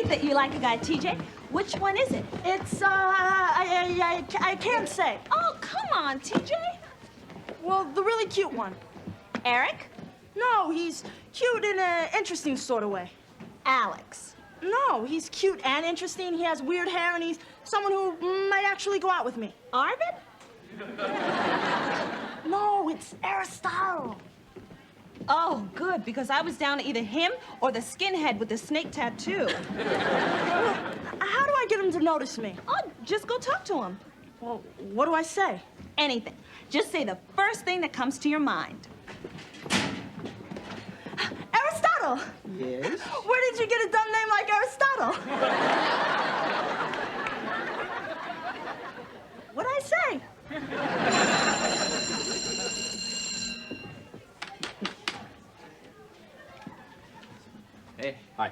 That you like a guy, TJ. Which one is it? It's, I can't say. Oh, come on, TJ. Well, the really cute one. Eric? No, he's cute in an interesting sort of way. Alex? No, he's cute and interesting. He has weird hair, and he's someone who might actually go out with me. Arvid? No, it's Aristotle. Oh, good, because I was down to either him or the skinhead with the snake tattoo. Well, how do I get him to notice me? Oh, just go talk to him. Well, what do I say? Anything. Just say the first thing that comes to your mind. Aristotle! Yes? Where did you get a dumb name like Aristotle? What'd I say? Hey. Hi.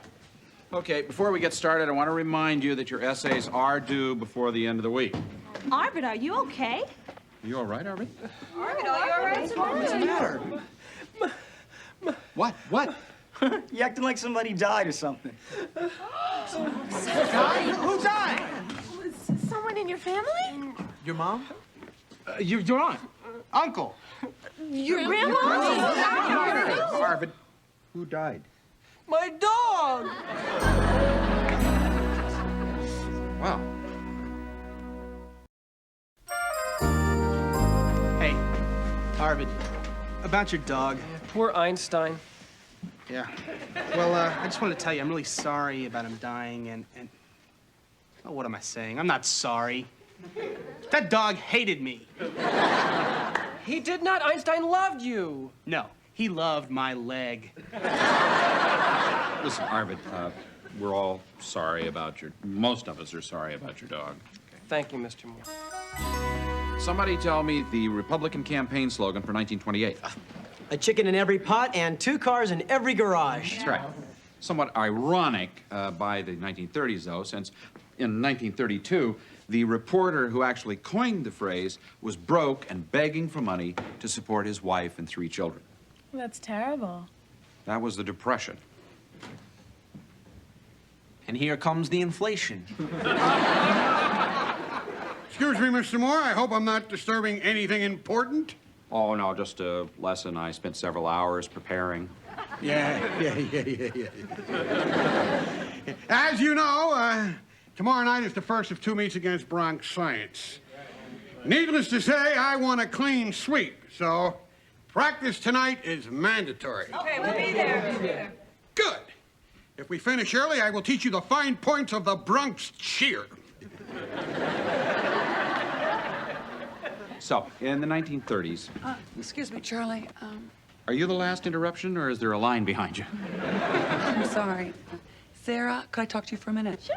Okay, before we get started, I want to remind you that your essays are due before the end of the week. Arvid, are you okay? Are you all right, Arvid? Arvid, are you all right? What's the matter? What? What? You acting like somebody died or something. Died? Who died? Someone in your family? Your mom? Your aunt. Uncle. Your grandma? Arvid. Who died? My dog! Wow. Hey, Arvid, about your dog. Poor Einstein. Yeah. Well, I just wanted to tell you, I'm really sorry about him dying, and oh, what am I saying? I'm not sorry. That dog hated me. He did not. Einstein loved you. No, he loved my leg. Listen, Arvid, we're all sorry about most of us are sorry about your dog. Thank you, Mr. Moore. Somebody tell me the Republican campaign slogan for 1928. A chicken in every pot and 2 cars in every garage. That's right. Somewhat ironic by the 1930s, though, since in 1932, the reporter who actually coined the phrase was broke and begging for money to support his wife and 3 children. That's terrible. That was the Depression. And here comes the inflation. Excuse me, Mr. Moore. I hope I'm not disturbing anything important. Oh, no, just a lesson I spent several hours preparing. Yeah. As you know, tomorrow night is the first of 2 meets against Bronx Science. Needless to say, I want a clean sweep, so practice tonight is mandatory. Okay, we'll be there. Good. If we finish early, I will teach you the fine points of the Bronx cheer. So, in the 1930s... Excuse me, Charlie. Are you the last interruption, or is there a line behind you? I'm sorry. Sarah, could I talk to you for a minute? Sure.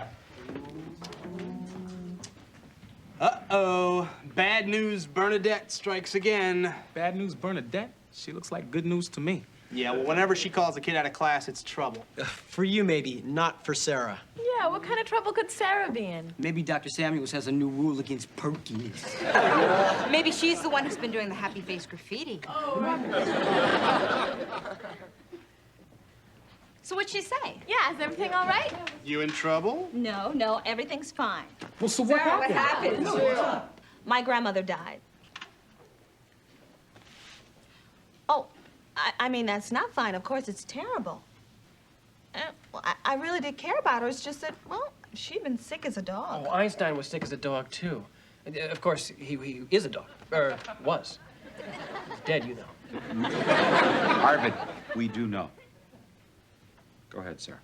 Uh-oh. Bad news Bernadette strikes again. Bad news, Bernadette? She looks like good news to me. Yeah, well, whenever she calls a kid out of class, it's trouble. For you, maybe, not for Sarah. Yeah, what kind of trouble could Sarah be in? Maybe Dr. Samuels has a new rule against perkiness. Maybe she's the one who's been doing the happy face graffiti. So what'd she say? Yeah, is everything all right? You in trouble? No, everything's fine. Well, so what happened? My grandmother died. Oh, I mean, that's not fine. Of course, it's terrible. Well, I really did care about her. It's just that, well, she'd been sick as a dog. Oh, Einstein was sick as a dog, too. Of course, he is a dog. Or was. He's dead, you know. Arvid, we do know. Go ahead, Sarah.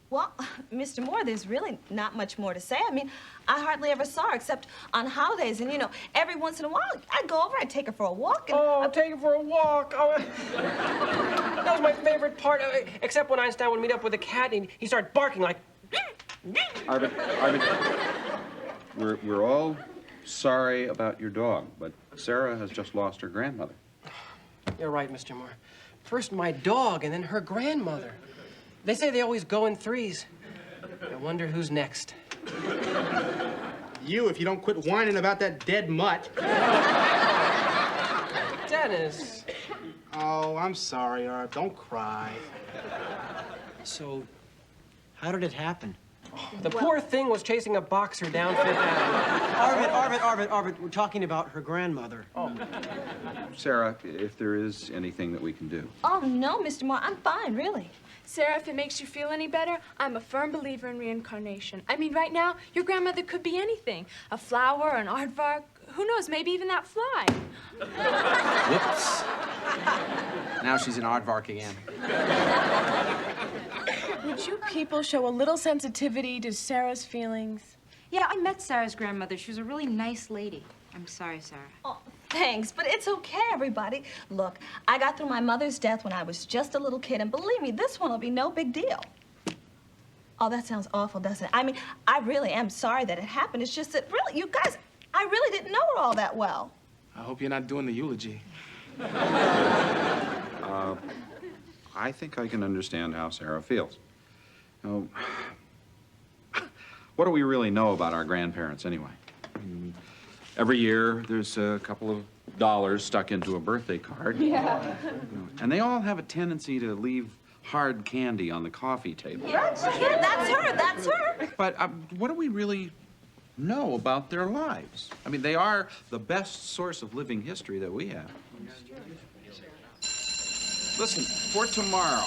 Well, Mr. Moore, there's really not much more to say. I mean, I hardly ever saw her except on holidays. And, you know, every once in a while, I'd go over, I'd take her for a walk. And I'd take her for a walk. Oh, that was my favorite part, except when Einstein would meet up with a cat and he started barking like... Arvid, we're all sorry about your dog, but Sarah has just lost her grandmother. You're right, Mr. Moore. First my dog, and then her grandmother. They say they always go in threes. I wonder who's next. You, if you don't quit whining about that dead mutt. Dennis. Oh, I'm sorry, Arv. Don't cry. So, how did it happen? The poor thing was chasing a boxer down Fifth Avenue. Arvid, we're talking about her grandmother. Oh. Sarah, if there is anything that we can do. Oh, no, Mr. Moore, I'm fine, really. Sarah, if it makes you feel any better, I'm a firm believer in reincarnation. I mean, right now, your grandmother could be anything. A flower, an aardvark, who knows, maybe even that fly. Whoops. Now she's an aardvark again. Would you people show a little sensitivity to Sarah's feelings? Yeah, I met Sarah's grandmother. She was a really nice lady. I'm sorry, Sarah. Oh, thanks, but it's okay, everybody. Look, I got through my mother's death when I was just a little kid, and believe me, this one will be no big deal. Oh, that sounds awful, doesn't it? I mean, I really am sorry that it happened. It's just that, really, you guys, I really didn't know her all that well. I hope you're not doing the eulogy. I think I can understand how Sarah feels. Now, what do we really know about our grandparents anyway? Every year, there's a couple of dollars stuck into a birthday card. Yeah. And they all have a tendency to leave hard candy on the coffee table. Yeah, that's her, that's her. But what do we really know about their lives? I mean, they are the best source of living history that we have. Listen, for tomorrow,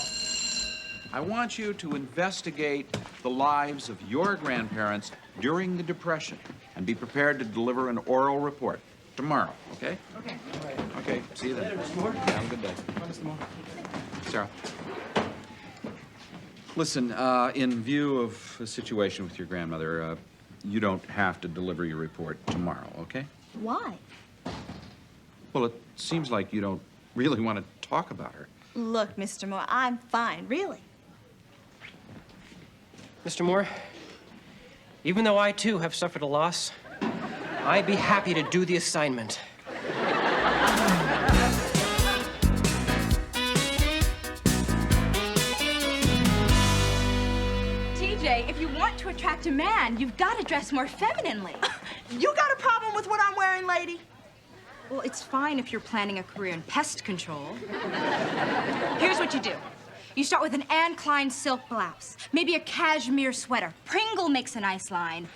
I want you to investigate the lives of your grandparents during the Depression and be prepared to deliver an oral report tomorrow, okay? Okay. Okay, see you then. Later, Mr. Moore. Have a good day. Bye, Mr. Moore. Sarah. Listen, in view of the situation with your grandmother, you don't have to deliver your report tomorrow, okay? Why? Well, it seems like you don't really want to talk about her. Look, Mr. Moore, I'm fine, really. Mr. Moore, even though I, too, have suffered a loss, I'd be happy to do the assignment. TJ, if you want to attract a man, you've got to dress more femininely. You got a problem with what I'm wearing, lady? Well, it's fine if you're planning a career in pest control. Here's what you do. You start with an Anne Klein silk blouse, maybe a cashmere sweater. Pringle makes a nice line.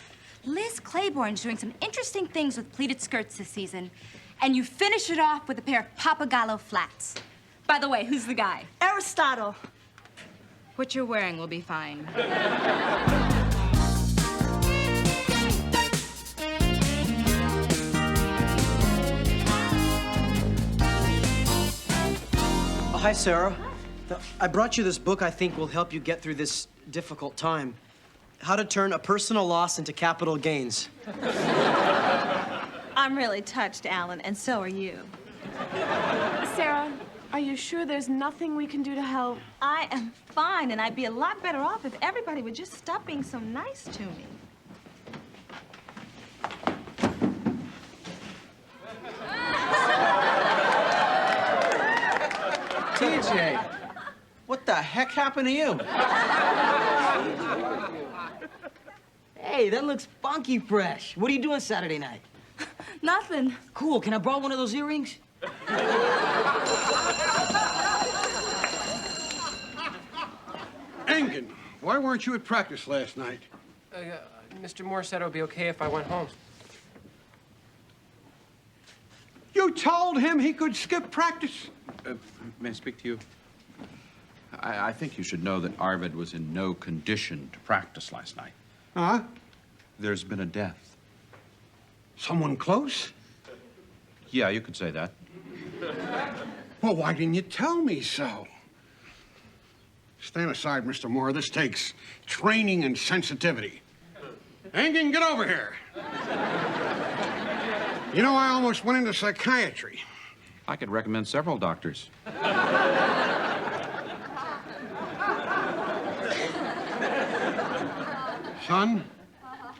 Liz Claiborne's doing some interesting things with pleated skirts this season. And you finish it off with a pair of Papagallo flats. By the way, who's the guy? Aristotle. What you're wearing will be fine. Hi, Sarah. I brought you this book I think will help you get through this difficult time. How to Turn a Personal Loss into Capital Gains. I'm really touched, Alan, and so are you. Sarah, are you sure there's nothing we can do to help? I am fine, and I'd be a lot better off if everybody would just stop being so nice to me. TJ, what the heck happened to you? Hey, that looks funky fresh. What are you doing Saturday night? Nothing. Cool, can I borrow one of those earrings? Engen, why weren't you at practice last night? Mr. Moore said it would be okay if I went home. You told him he could skip practice. May I speak to you? I think you should know that Arvid was in no condition to practice last night. Huh? There's been a death. Someone close? Yeah, you could say that. Well, why didn't you tell me so? Stand aside, Mr. Moore. This takes training and sensitivity. Engen, get over here. You know, I almost went into psychiatry. I could recommend several doctors. Son,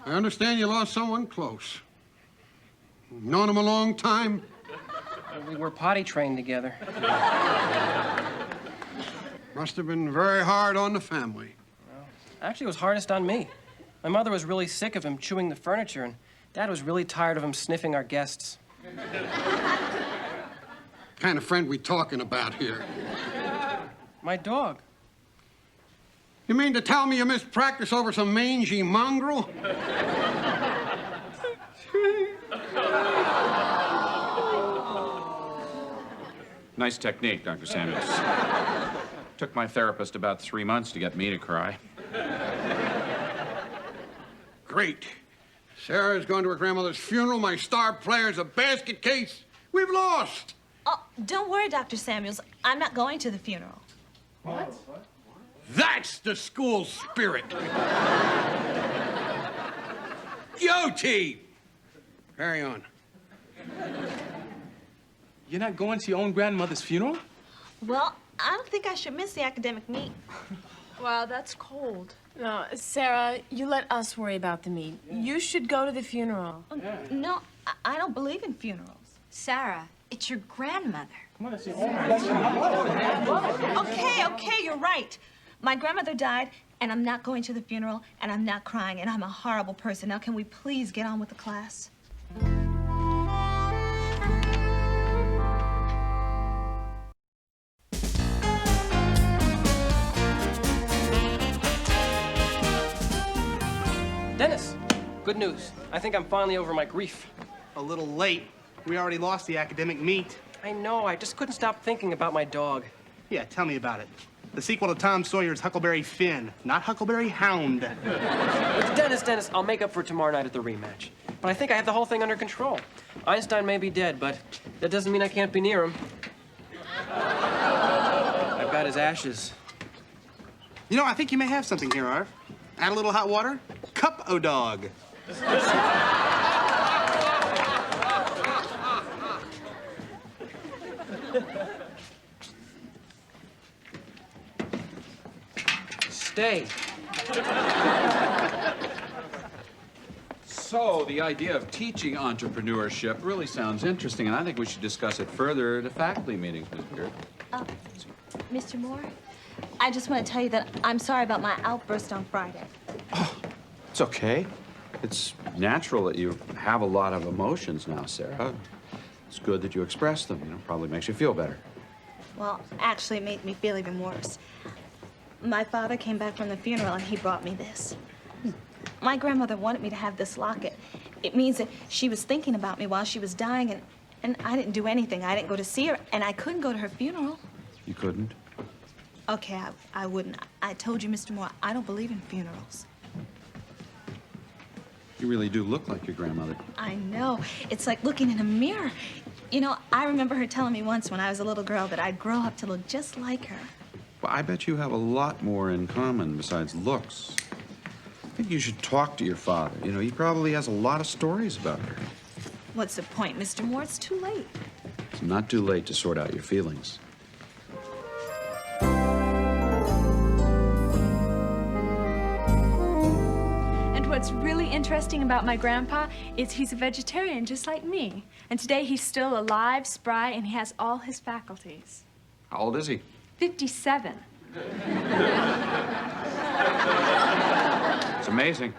I understand you lost someone close. Known him a long time. We were potty trained together. Must have been very hard on the family. Actually, it was hardest on me. My mother was really sick of him chewing the furniture, and Dad was really tired of him sniffing our guests. Kind of friend we talking about here? My dog. You mean to tell me you missed practice over some mangy mongrel? Nice technique, Dr. Samuels. Took my therapist about 3 months to get me to cry. Great. Sarah's going to her grandmother's funeral. My star player's a basket case. We've lost. Oh, don't worry, Dr. Samuels. I'm not going to the funeral. What? That's the school spirit. Yo, team. Carry on. You're not going to your own grandmother's funeral? Well, I don't think I should miss the academic meet. Wow, that's cold. No, Sarah, you let us worry about the meet. You should go to the funeral. No, I don't believe in funerals. Sarah, it's your grandmother. Okay, you're right. My grandmother died, and I'm not going to the funeral, and I'm not crying, and I'm a horrible person. Now, can we please get on with the class? Dennis, good news. I think I'm finally over my grief. A little late. We already lost the academic meet. I know, I just couldn't stop thinking about my dog. Yeah, tell me about it. The sequel to Tom Sawyer's Huckleberry Finn, not Huckleberry Hound. Dennis, I'll make up for tomorrow night at the rematch. But I think I have the whole thing under control. Einstein may be dead, but that doesn't mean I can't be near him. I've got his ashes. You know, I think you may have something here, Arv. Add a little hot water. Cup-o-dog. Stay. So, the idea of teaching entrepreneurship really sounds interesting, and I think we should discuss it further at a faculty meeting, Ms. Beard. Mr. Moore, I just want to tell you that I'm sorry about my outburst on Friday. It's okay. It's natural that you have a lot of emotions now, Sarah. It's good that you express them, you know, probably makes you feel better. Well, actually, it made me feel even worse. My father came back from the funeral, and he brought me this. My grandmother wanted me to have this locket. It means that she was thinking about me while she was dying, and I didn't do anything. I didn't go to see her, and I couldn't go to her funeral. You couldn't? Okay, I wouldn't. I told you, Mr. Moore, I don't believe in funerals. You really do look like your grandmother. I know. It's like looking in a mirror. You know, I remember her telling me once when I was a little girl that I'd grow up to look just like her. Well, I bet you have a lot more in common besides looks. I think you should talk to your father. You know, he probably has a lot of stories about her. What's the point, Mr. Moore? It's too late. It's not too late to sort out your feelings. And what's really interesting about my grandpa is he's a vegetarian just like me. And today he's still alive, spry, and he has all his faculties. How old is he? 57. It's amazing.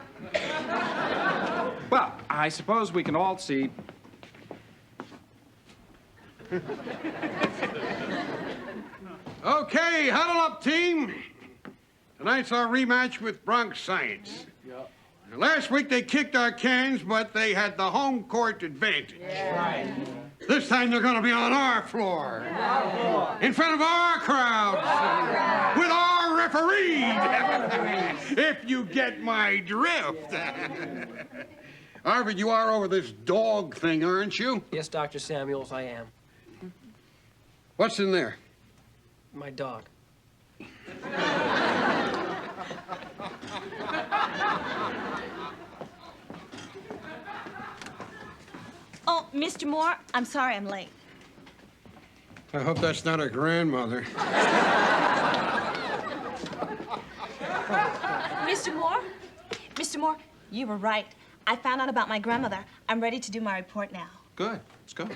Well, I suppose we can all see. Okay, huddle up, team. Tonight's our rematch with Bronx Science. Now, last week they kicked our cans, but they had the home court advantage. Right. This time they're going to be on our floor. In front of our crowd. With our referee. If you get my drift. Arvid, you are over this dog thing, aren't you? Yes, Dr. Samuels, I am. What's in there? My dog. Oh, Mr. Moore, I'm sorry I'm late. I hope that's not a grandmother. Mr. Moore? Mr. Moore, you were right. I found out about my grandmother. I'm ready to do my report now. Good. Let's go.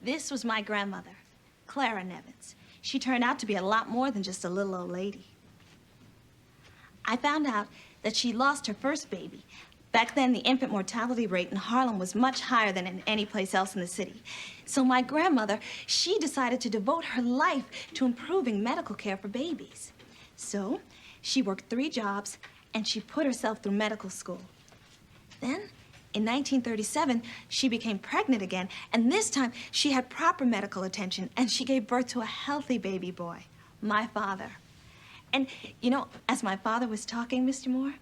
This was my grandmother, Clara Nevins. She turned out to be a lot more than just a little old lady. I found out that she lost her first baby. Back then, the infant mortality rate in Harlem was much higher than in any place else in the city. So my grandmother, she decided to devote her life to improving medical care for babies. So she worked 3 jobs, and she put herself through medical school. Then, in 1937, she became pregnant again, and this time she had proper medical attention, and she gave birth to a healthy baby boy, my father. And, you know, as my father was talking, Mr. Moore,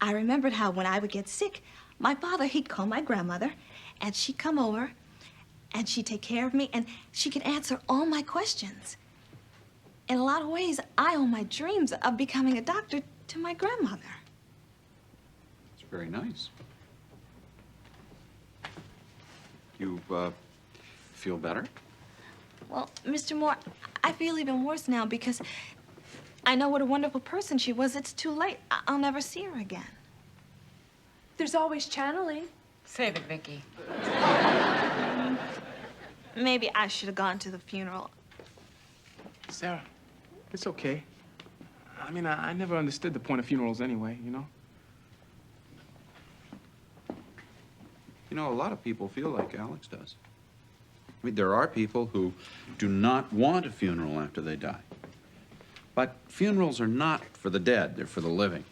I remembered how when I would get sick, my father, he'd call my grandmother, and she'd come over, and she'd take care of me, and she could answer all my questions. In a lot of ways, I owe my dreams of becoming a doctor to my grandmother. It's very nice. You, feel better? Well, Mr. Moore, I feel even worse now because I know what a wonderful person she was. It's too late. I'll never see her again. There's always channeling. Save it, Vicky. Maybe I should have gone to the funeral. Sarah, it's okay. I mean, I never understood the point of funerals anyway, you know? You know, a lot of people feel like Alex does. I mean, there are people who do not want a funeral after they die. But funerals are not for the dead, they're for the living.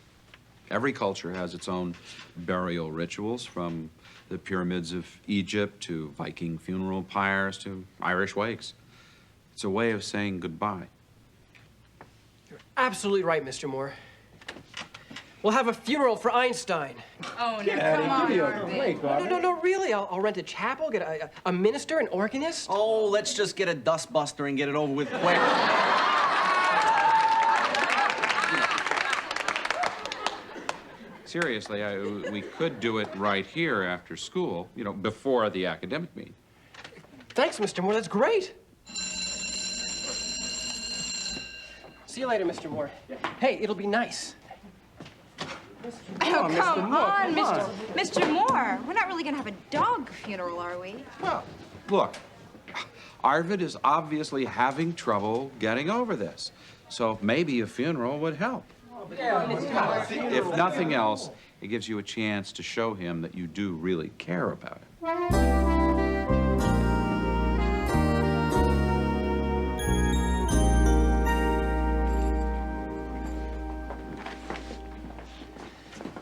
Every culture has its own burial rituals, from the pyramids of Egypt to Viking funeral pyres to Irish wakes. It's a way of saying goodbye. You're absolutely right, Mr. Moore. We'll have a funeral for Einstein. Oh, no, come on, No, really. I'll rent a chapel, get a minister, an organist. Oh, let's just get a dustbuster and get it over with quick. Seriously, we could do it right here after school, you know, before the academic meeting. Thanks, Mr. Moore. That's great. See you later, Mr. Moore. Hey, it'll be nice. Oh, come on, Mr. Moore. We're not really gonna have a dog funeral, are we? Well, look, Arvid is obviously having trouble getting over this, so maybe a funeral would help. If nothing else, it gives you a chance to show him that you do really care about it.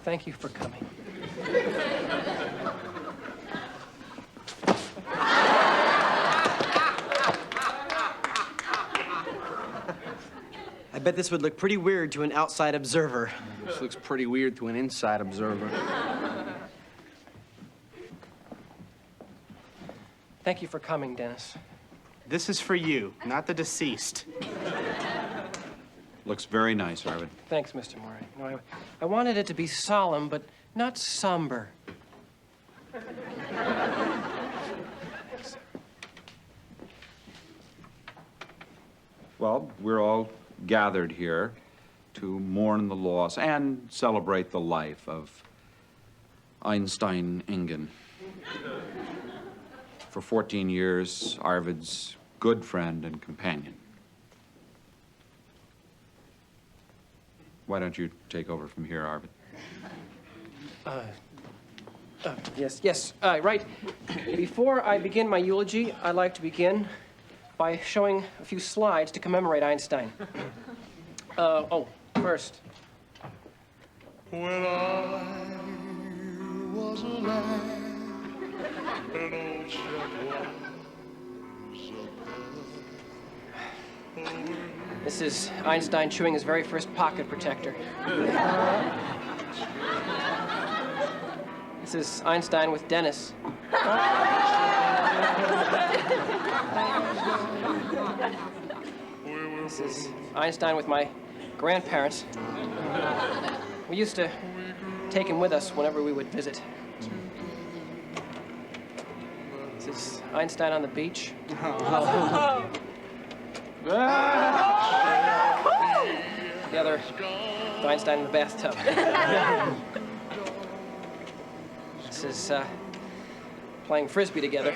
Thank you for coming. I bet this would look pretty weird to an outside observer. This looks pretty weird to an inside observer. Thank you for coming, Dennis. This is for you, not the deceased. Looks very nice, Arvid. Thanks, Mr. Moore. You know, I wanted it to be solemn, but not somber. Well, we're all gathered here to mourn the loss and celebrate the life of Einstein Ingen. For 14 years, Arvid's good friend and companion. Why don't you take over from here, Arvid? Yes, right. Before I begin my eulogy, I'd like to begin by showing a few slides to commemorate Einstein. First. When I was a lad, an old chap was a pal. This is Einstein chewing his very first pocket protector. This is Einstein with Dennis. This is Einstein with my grandparents. We used to take him with us whenever we would visit. This is Einstein on the beach. The other, Einstein in the bathtub. This is playing Frisbee together.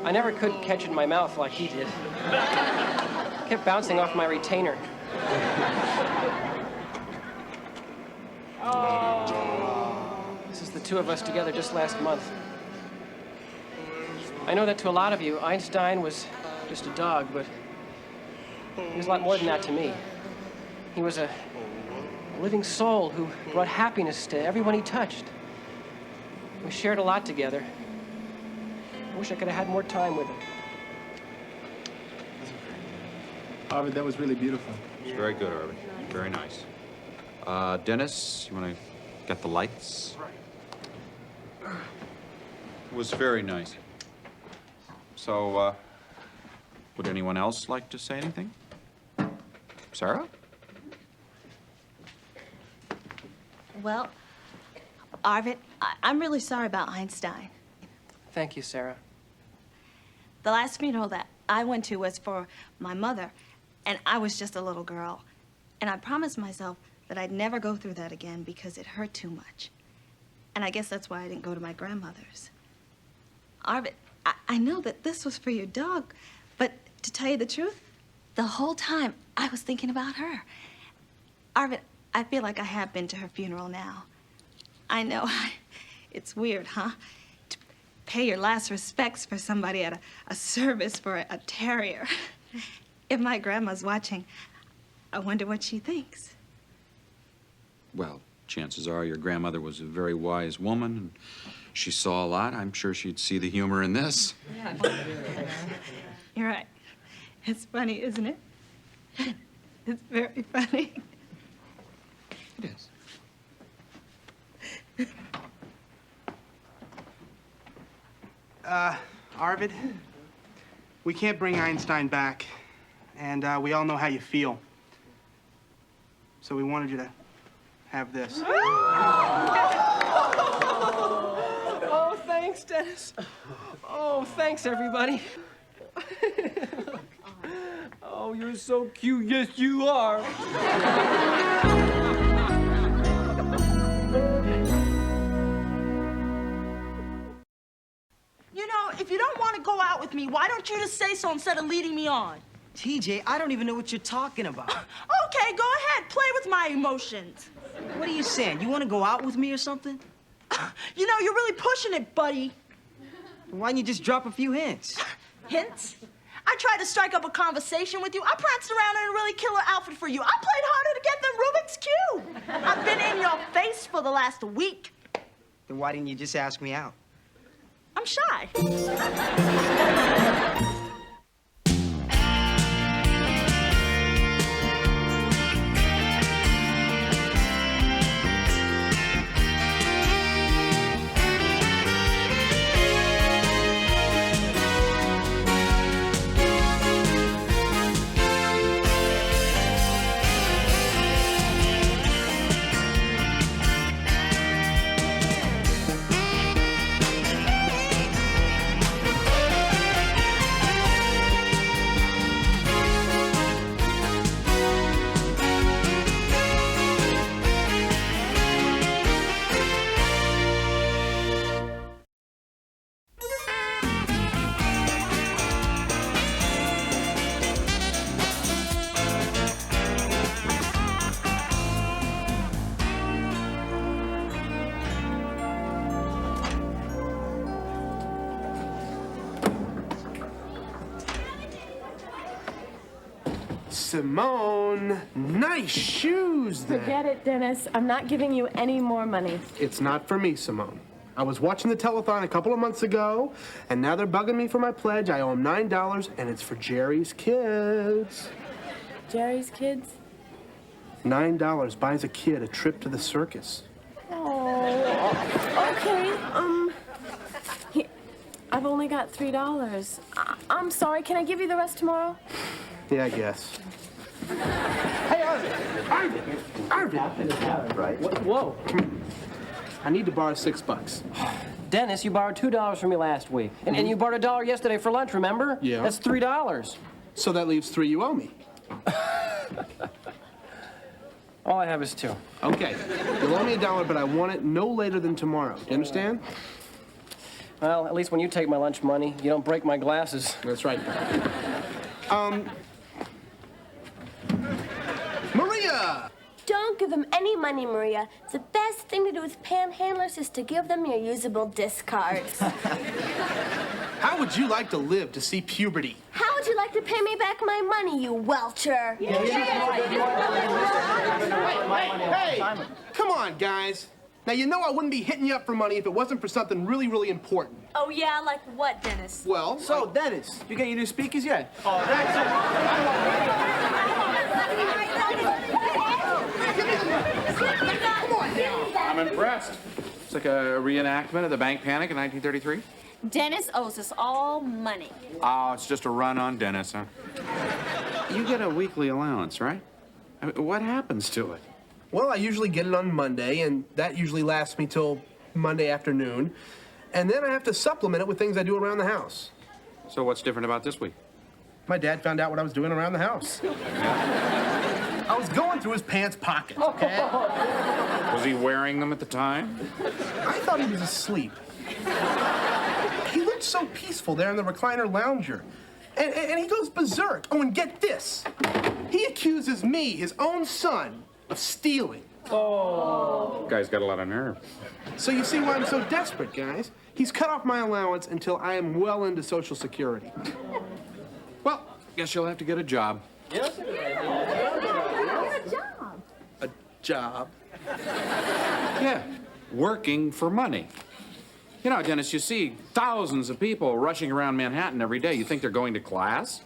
I never could catch it in my mouth like he did. It kept bouncing off my retainer. This is the two of us together just last month. I know that to a lot of you, Einstein was just a dog, but he was a lot more than that to me. He was a living soul who brought happiness to everyone he touched. We shared a lot together. I wish I could have had more time with him. Arvid, that was really beautiful. It's very good, Arvid. Very nice. Dennis, you want to get the lights? Right. It was very nice. So, would anyone else like to say anything? Sarah? Well, Arvid, I'm really sorry about Einstein. Thank you, Sarah. The last funeral that I went to was for my mother, and I was just a little girl. And I promised myself that I'd never go through that again because it hurt too much. And I guess that's why I didn't go to my grandmother's. Arvid, I know that this was for your dog, but to tell you the truth, the whole time I was thinking about her. Arvid, I feel like I have been to her funeral now. I know, it's weird, huh? To pay your last respects for somebody at a service for a terrier. If my grandma's watching, I wonder what she thinks. Well, chances are your grandmother was a very wise woman, and she saw a lot. I'm sure she'd see the humor in this. You're right. It's funny, isn't it? It's very funny. It is. Arvid, we can't bring Einstein back, and we all know how you feel. So we wanted you to have this. Oh, thanks, Dennis. Oh, thanks, everybody. Oh, you're so cute. Yes, you are. You know, if you don't want to go out with me, why don't you just say so instead of leading me on? TJ, I don't even know what you're talking about. Okay, go ahead. Play with my emotions. What are you saying? You want to go out with me or something? You know, you're really pushing it, buddy. Why don't you just drop a few hints? Hints? I tried to strike up a conversation with you. I pranced around in a really killer outfit for you. I played harder to get than Rubik's Cube. I've been in your face for the last week. Then why didn't you just ask me out? I'm shy. Simone, nice shoes there. Forget it, Dennis. I'm not giving you any more money. It's not for me, Simone. I was watching the telethon a couple of months ago, and now they're bugging me for my pledge. I owe them $9, and it's for Jerry's kids. Jerry's kids? $9 buys a kid a trip to the circus. Oh, okay. I've only got $3. I'm sorry. Can I give you the rest tomorrow? Yeah, I guess. Hey, Arvid! Right. Whoa. I need to borrow $6. Dennis, you borrowed $2 from me last week. And you borrowed $1 yesterday for lunch, remember? Yeah. That's $3. So that leaves $3 you owe me. All I have is $2. Okay. You'll owe me $1, but I want it no later than tomorrow. Do you understand? Well, at least when you take my lunch money, you don't break my glasses. That's right. Maria! Don't give them any money, Maria. The best thing to do with panhandlers is to give them your usable discards. How would you like to live to see puberty? How would you like to pay me back my money, you welcher? Hey, come on, guys. Now, you know I wouldn't be hitting you up for money if it wasn't for something really, really important. Oh, yeah? Like what, Dennis? Well, So, Dennis, you get your new speakers yet? oh, that's I'm impressed. It's like a reenactment of the bank panic in 1933. Dennis owes us all money. Oh, it's just a run on Dennis, huh? You get a weekly allowance, right? I mean, what happens to it? Well, I usually get it on Monday, and that usually lasts me till Monday afternoon. And then I have to supplement it with things I do around the house. So what's different about this week? My dad found out what I was doing around the house. I was going through his pants pockets, okay? Was he wearing them at the time? I thought he was asleep. He looked so peaceful there in the recliner lounger. And he goes berserk. Oh, and get this. He accuses me, his own son, of stealing. Guy's got a lot of nerve. So you see why I'm so desperate, guys. He's cut off my allowance until I am well into Social Security. Well, guess you'll have to get a job. A job? Yeah, working for money. You know, Dennis, you see thousands of people rushing around Manhattan every day. You think they're going to class?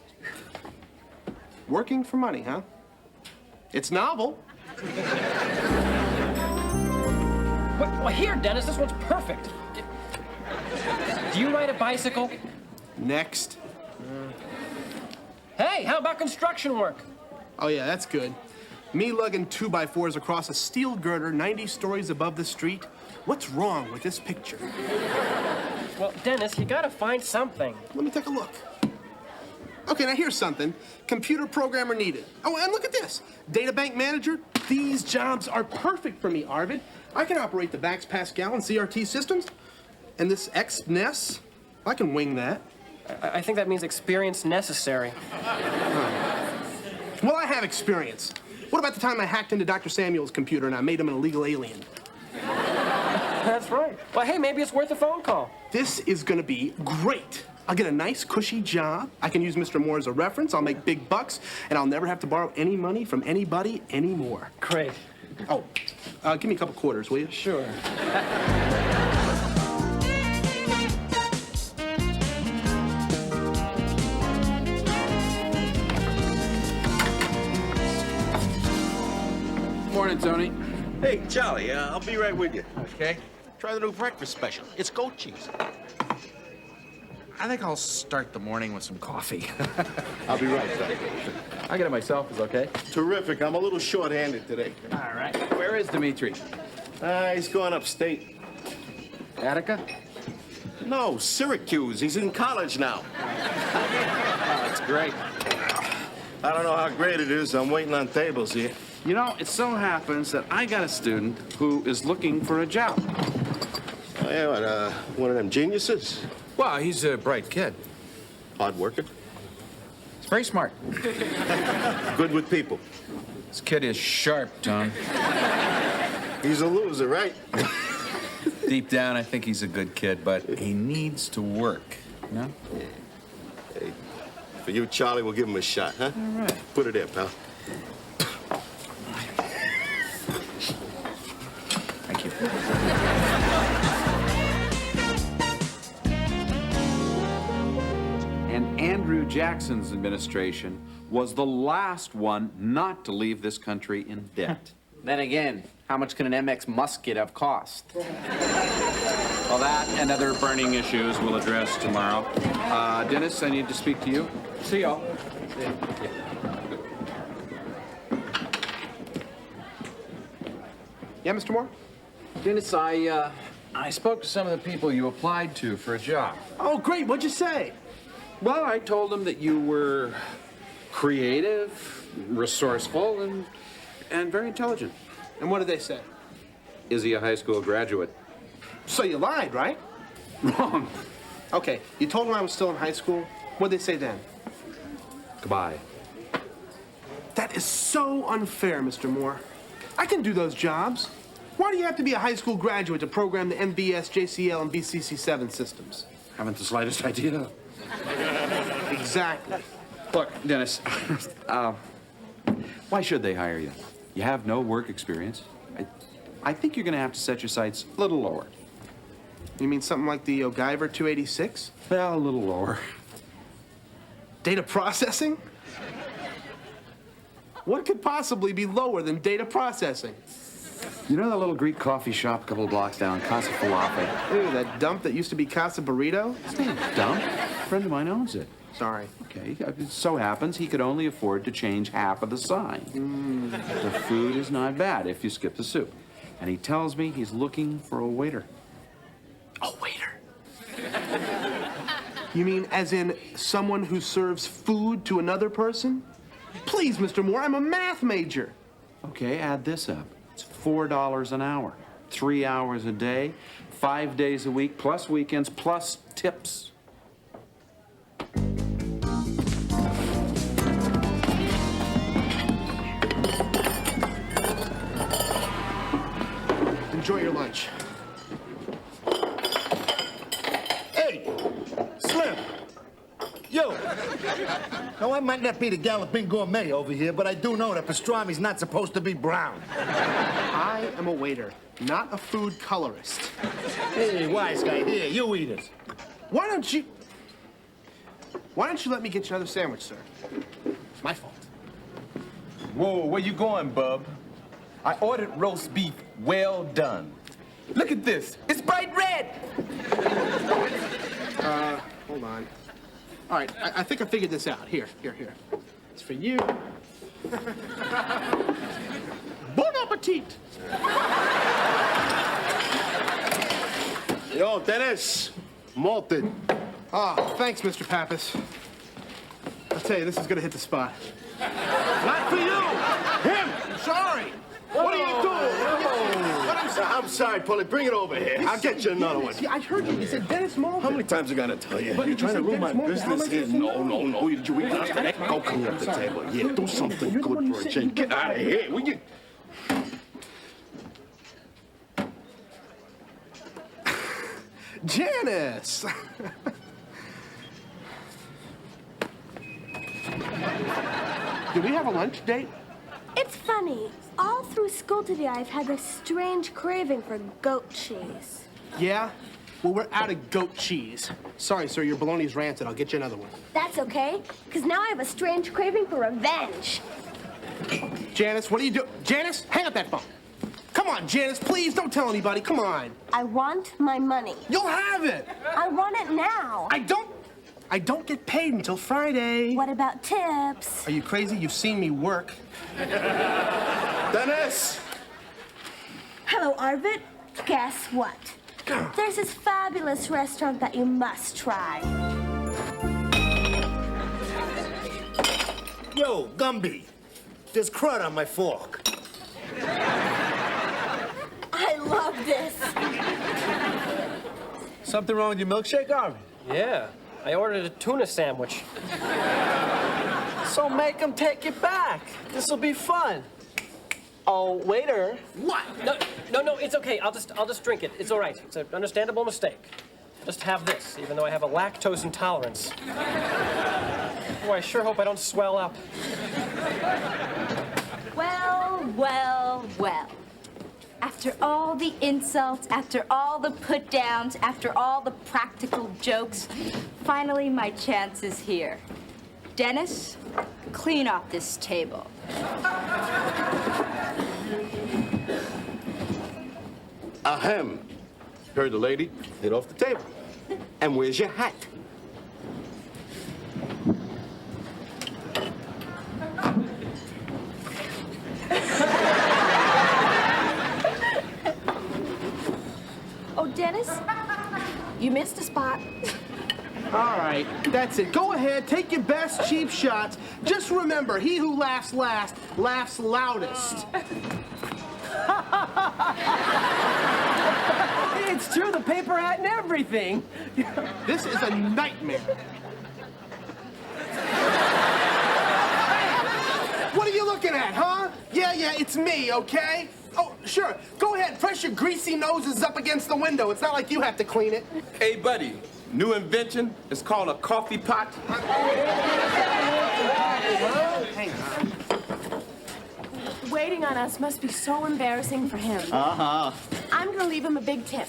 Working for money, huh? It's novel. Well, here, Dennis, this one's perfect. Do you ride a bicycle? Next. Hey, how about construction work? Oh, yeah, that's good. Me lugging 2x4s across a steel girder 90 stories above the street. What's wrong with this picture? Well, Dennis, you gotta find something. Let me take a look. Okay, now here's something. Computer programmer needed. Oh, and look at this. Data bank manager. These jobs are perfect for me, Arvid. I can operate the VAX Pascal and CRT systems. And this XNES, I can wing that. I think that means experience necessary. Well, I have experience. What about the time I hacked into Dr. Samuel's computer and I made him an illegal alien? That's right. Well, hey, maybe it's worth a phone call. This is gonna be great. I'll get a nice, cushy job. I can use Mr. Moore as a reference. I'll make big bucks, and I'll never have to borrow any money from anybody anymore. Great. Oh, give me a couple quarters, will you? Sure. Morning, Tony. Hey, Charlie, I'll be right with you. Okay? Try the new breakfast special. It's goat cheese. I think I'll start the morning with some coffee. I'll be right back. I'll get it myself, is okay? Terrific. I'm a little short-handed today. All right. Where is Dimitri? He's going upstate. Attica? No, Syracuse. He's in college now. That's great. I don't know how great it is. I'm waiting on tables here. You know, it so happens that I got a student who is looking for a job. Oh, yeah, what, one of them geniuses? Well, he's a bright kid. Hard worker? He's very smart. Good with people. This kid is sharp, Tom. He's a loser, right? Deep down, I think he's a good kid, but he needs to work, you know? Hey, for you, Charlie, we'll give him a shot, huh? All right. Put it there, pal. Thank you. And Andrew Jackson's administration was the last one not to leave this country in debt. Then again, how much can an MX musket have cost? Well, that and other burning issues we'll address tomorrow. Dennis, I need to speak to you. See y'all. Yeah, Mr. Moore? Dennis, I spoke to some of the people you applied to for a job. Oh, great. What'd you say? Well, I told them that you were creative, resourceful, and very intelligent. And what did they say? Is he a high school graduate? So you lied, right? Wrong. Okay, you told them I was still in high school. What'd they say then? Goodbye. That is so unfair, Mr. Moore. I can do those jobs. Why do you have to be a high school graduate to program the MBS, JCL, and BCC7 systems? Haven't the slightest idea. Exactly. Look, Dennis, why should they hire you? You have no work experience. I think you're going to have to set your sights a little lower. You mean something like the O'Gaiver 286? Well, a little lower. Data processing? What could possibly be lower than data processing? You know that little Greek coffee shop a couple of blocks down, Casa Falafel? Ew, that dump that used to be Casa Burrito? It's not a dump. A friend of mine owns it. Sorry. Okay, it so happens he could only afford to change half of the sign. The food is not bad if you skip the soup. And he tells me he's looking for a waiter. A waiter? You mean as in someone who serves food to another person? Please, Mr. Moore, I'm a math major. Okay, add this up. It's $4 an hour. 3 hours a day, 5 days a week, plus weekends, plus tips. Enjoy your lunch. Hey, Slim. Yo. Now, I might not be the galloping gourmet over here, but I do know that pastrami's not supposed to be brown. I am a waiter, not a food colorist. Hey, wise guy, here, you eat it. Why don't you let me get you another sandwich, sir? It's my fault. Whoa, where you going, bub? I ordered roast beef well done. Look at this. It's bright red. Hold on. All right, I think I figured this out. Here. It's for you. Bon appetit! Yo, Dennis, malted. Oh, thanks, Mr. Pappas. I'll tell you, this is gonna hit the spot. Not for you! Him! Sorry! What are you doing? I'm sorry, Polly. Bring it over here. I'll get you another one. See, I heard you. You said Dennis Malton. How many times I gotta tell you? But You're trying to you said ruin my Dennis Malton. business here. No. We got to go clean up the table. Yeah, do something good for a change. Get out of here. We get... Janice! Do we have a lunch date? It's funny. All through school today, I've had this strange craving for goat cheese. Yeah? Well, we're out of goat cheese. Sorry, sir, your bologna's rancid. I'll get you another one. That's okay, because now I have a strange craving for revenge. Janice, what are you doing? Janice, hang up that phone. Come on, Janice, please don't tell anybody. Come on. I want my money. You'll have it. I want it now. I don't get paid until Friday. What about tips? Are you crazy? You've seen me work. Dennis! Hello, Arvid. Guess what? There's this fabulous restaurant that you must try. Yo, Gumby. There's crud on my fork. I love this. Something wrong with your milkshake, Arvin? Yeah, I ordered a tuna sandwich. So make them take it back. This'll be fun. Oh, waiter. What? No, it's okay. I'll just drink it. It's all right. It's an understandable mistake. Just have this, even though I have a lactose intolerance. Oh, I sure hope I don't swell up. Well. After all the insults, after all the put-downs, after all the practical jokes, finally my chance is here. Dennis, clean off this table. Ahem. Heard the lady. Hit off the table. And where's your hat? Oh, Dennis, you missed a spot. All right, that's it. Go ahead, take your best cheap shots. Just remember, he who laughs last laughs loudest. It's true, the paper hat and everything. This is a nightmare. What are you looking at, huh? Yeah, it's me, okay? Oh, sure. Go ahead, press your greasy noses up against the window. It's not like you have to clean it. Hey, buddy, new invention. It's called a coffee pot. Hang on. Waiting on us must be so embarrassing for him. Uh-huh. I'm gonna leave him a big tip.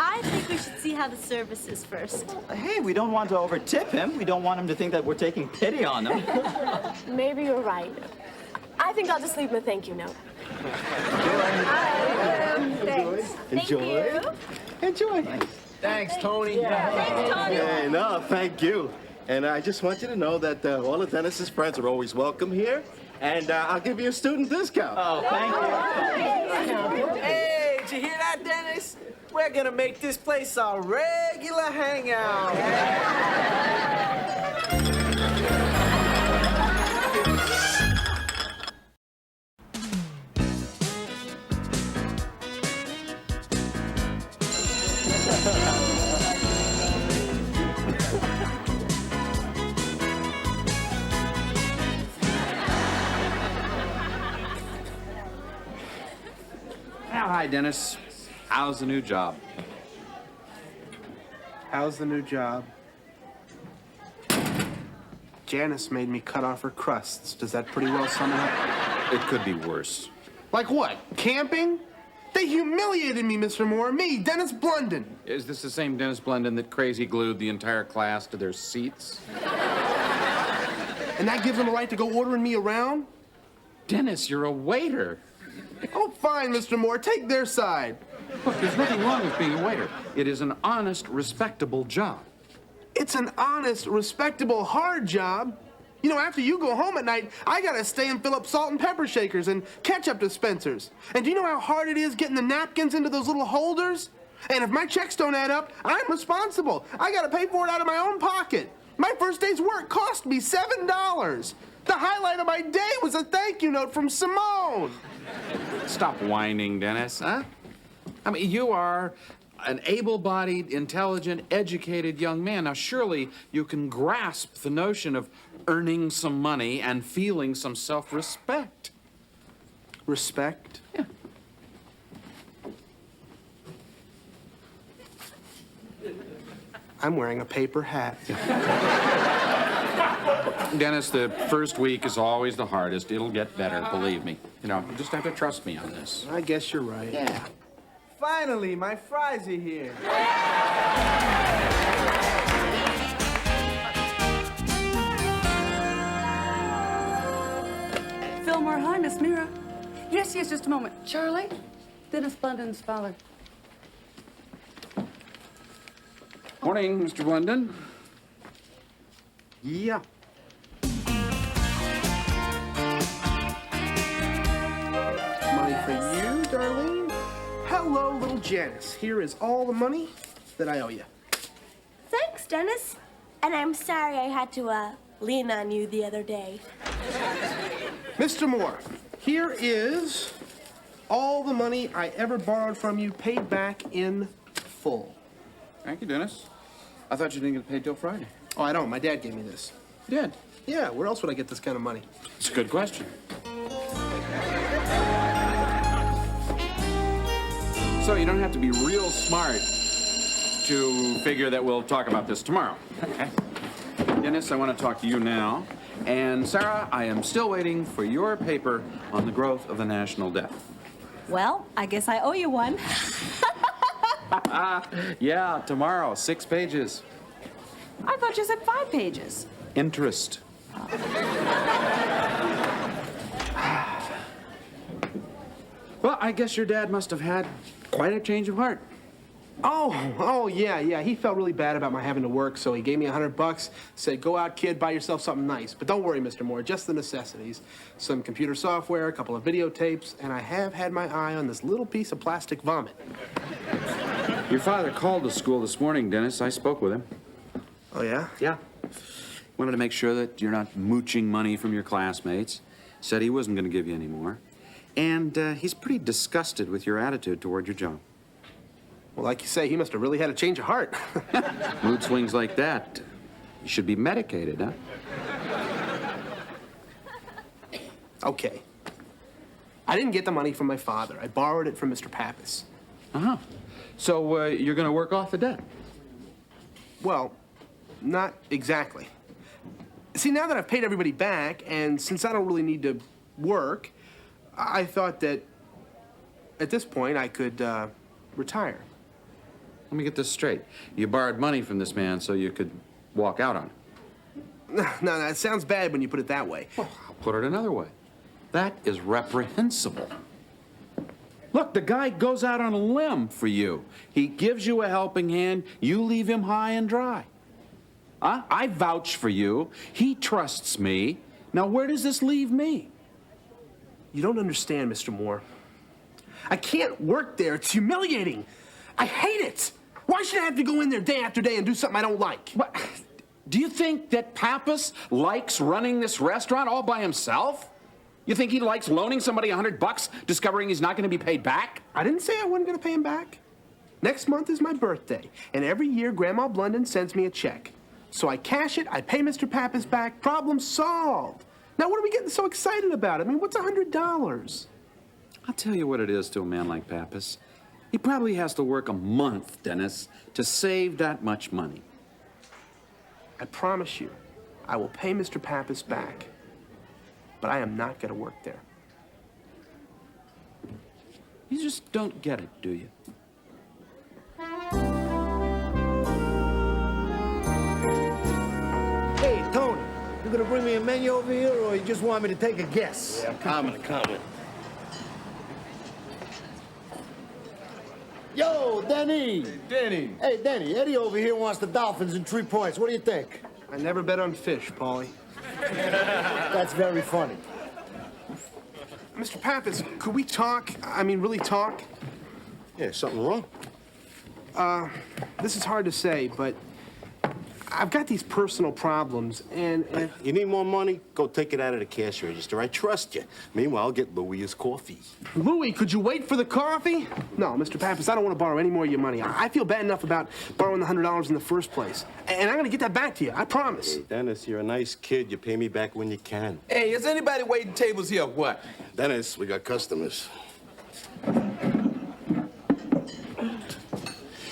I think we should see how the service is first. Hey, we don't want to over-tip him. We don't want him to think that we're taking pity on him. Maybe you're right. I think I'll just leave him a thank you note. Thanks. Enjoy. Enjoy. Thanks, Tony. Thanks, Tony. Hey, no, thank you. And I just want you to know that all of Dennis's friends are always welcome here. And I'll give you a student discount. Oh, thank you. Hey, did you hear that, Dennis? We're gonna make this place a regular hangout. Hi, Dennis. How's the new job? How's the new job? Janice made me cut off her crusts. Does that pretty well sum it up? It could be worse. Like what? Camping? They humiliated me, Mr. Moore. Me, Dennis Blunden. Is this the same Dennis Blunden that crazy glued the entire class to their seats? And that gives them a right to go ordering me around? Dennis, you're a waiter. Oh, fine, Mr. Moore. Take their side. Look, there's nothing wrong with being a waiter. It is an honest, respectable job. It's an honest, respectable, hard job. You know, after you go home at night, I gotta stay and fill up salt and pepper shakers and ketchup dispensers. And do you know how hard it is getting the napkins into those little holders? And if my checks don't add up, I'm responsible. I gotta pay for it out of my own pocket. My first day's work cost me $7. The highlight of my day was a thank you note from Simone. Stop whining, Dennis, huh? I mean, you are an able-bodied, intelligent, educated young man. Now, surely you can grasp the notion of earning some money and feeling some self-respect. Respect? Yeah. I'm wearing a paper hat. Dennis, the first week is always the hardest. It'll get better, believe me. You know, you just have to trust me on this. I guess you're right. Yeah. Finally, my fries are here. Fillmore, hi, Miss Mira. Yes, just a moment. Charlie, Dennis Blunden's father. Morning, Mr. Blunden. Yeah. Money for you, Darlene. Hello, little Janice. Here is all the money that I owe you. Thanks, Dennis. And I'm sorry I had to lean on you the other day. Mr. Moore, here is all the money I ever borrowed from you paid back in full. Thank you, Dennis. I thought you didn't get paid till Friday. Oh, I don't. My dad gave me this. You did? Yeah, where else would I get this kind of money? It's a good question. So you don't have to be real smart to figure that we'll talk about this tomorrow. Okay. Dennis, I want to talk to you now. And Sarah, I am still waiting for your paper on the growth of the national debt. Well, I guess I owe you one. Yeah, tomorrow, 6 pages. I thought you said 5 pages. Interest. Well, I guess your dad must have had quite a change of heart. Oh, yeah. He felt really bad about my having to work, so he gave me $100, said, go out, kid, buy yourself something nice. But don't worry, Mr. Moore, just the necessities. Some computer software, a couple of videotapes, and I have had my eye on this little piece of plastic vomit. Your father called the school this morning, Dennis. I spoke with him. Oh, yeah? Yeah. Wanted to make sure that you're not mooching money from your classmates. Said he wasn't going to give you any more. And he's pretty disgusted with your attitude toward your job. Well, like you say, he must have really had a change of heart. Mood swings like that, you should be medicated, huh? Okay. I didn't get the money from my father. I borrowed it from Mr. Pappas. Uh-huh. So you're going to work off the debt? Well, not exactly. See, now that I've paid everybody back, and since I don't really need to work, I thought that at this point I could retire. Let me get this straight. You borrowed money from this man so you could walk out on it. No, it sounds bad when you put it that way. Well, I'll put it another way. That is reprehensible. Look, the guy goes out on a limb for you. He gives you a helping hand. You leave him high and dry. Huh? I vouch for you. He trusts me. Now, where does this leave me? You don't understand, Mr. Moore. I can't work there. It's humiliating. I hate it. Why should I have to go in there day after day and do something I don't like? What? Do you think that Pappas likes running this restaurant all by himself? You think he likes loaning somebody $100, discovering he's not going to be paid back? I didn't say I wasn't going to pay him back. Next month is my birthday, and every year Grandma Blunden sends me a check. So I cash it, I pay Mr. Pappas back, problem solved. Now what are we getting so excited about? I mean, what's $100? I'll tell you what it is to a man like Pappas. He probably has to work a month, Dennis, to save that much money. I promise you, I will pay Mr. Pappas back. But I am not going to work there. You just don't get it, do you? Hey, Tony, you gonna bring me a menu over here, or you just want me to take a guess? Yeah, comment. Yo, Denny! Denny! Hey, Denny, Eddie over here wants the Dolphins in 3 points. What do you think? I never bet on fish, Paulie. That's very funny. Mr. Pappas, could we talk? I mean, really talk? Yeah, something wrong? This is hard to say, but I've got these personal problems, and You need more money? Go take it out of the cash register. I trust you. Meanwhile, I'll get Louis his coffee. Louis, could you wait for the coffee? No, Mr. Pappas, I don't want to borrow any more of your money. I feel bad enough about borrowing the $100 in the first place. And I'm going to get that back to you, I promise. Hey, Dennis, you're a nice kid. You pay me back when you can. Hey, is anybody waiting tables here or what? Dennis, we got customers.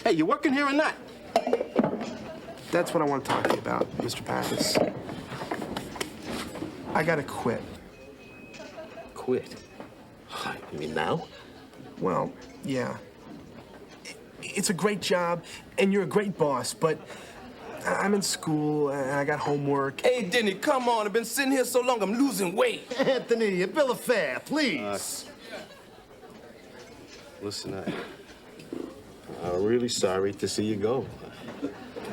Hey, you working here or not? That's what I want to talk to you about, Mr. Pappas. I gotta quit. Quit? You mean now? Well, yeah. It's a great job, and you're a great boss, but I'm in school, and I got homework. Hey, Denny, come on. I've been sitting here so long, I'm losing weight. Anthony, a bill of fare, please. Listen, I'm really sorry to see you go.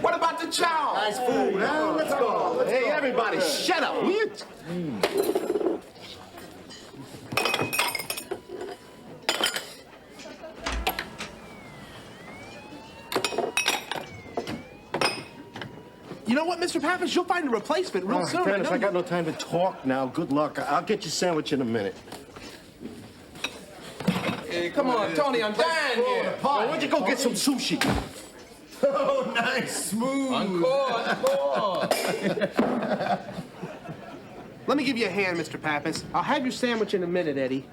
What about the chow? Nice food, huh? Let's go. Hey, everybody, shut up, will you? You know what, Mr. Pappas? You'll find a replacement real soon. Dennis, I got no time to talk now. Good luck. I'll get your sandwich in a minute. Hey, come on, Tony, I'm dying here. Why don't you go get some sushi? Oh, nice, smooth. Encore. Let me give you a hand, Mr. Pappas. I'll have your sandwich in a minute, Eddie.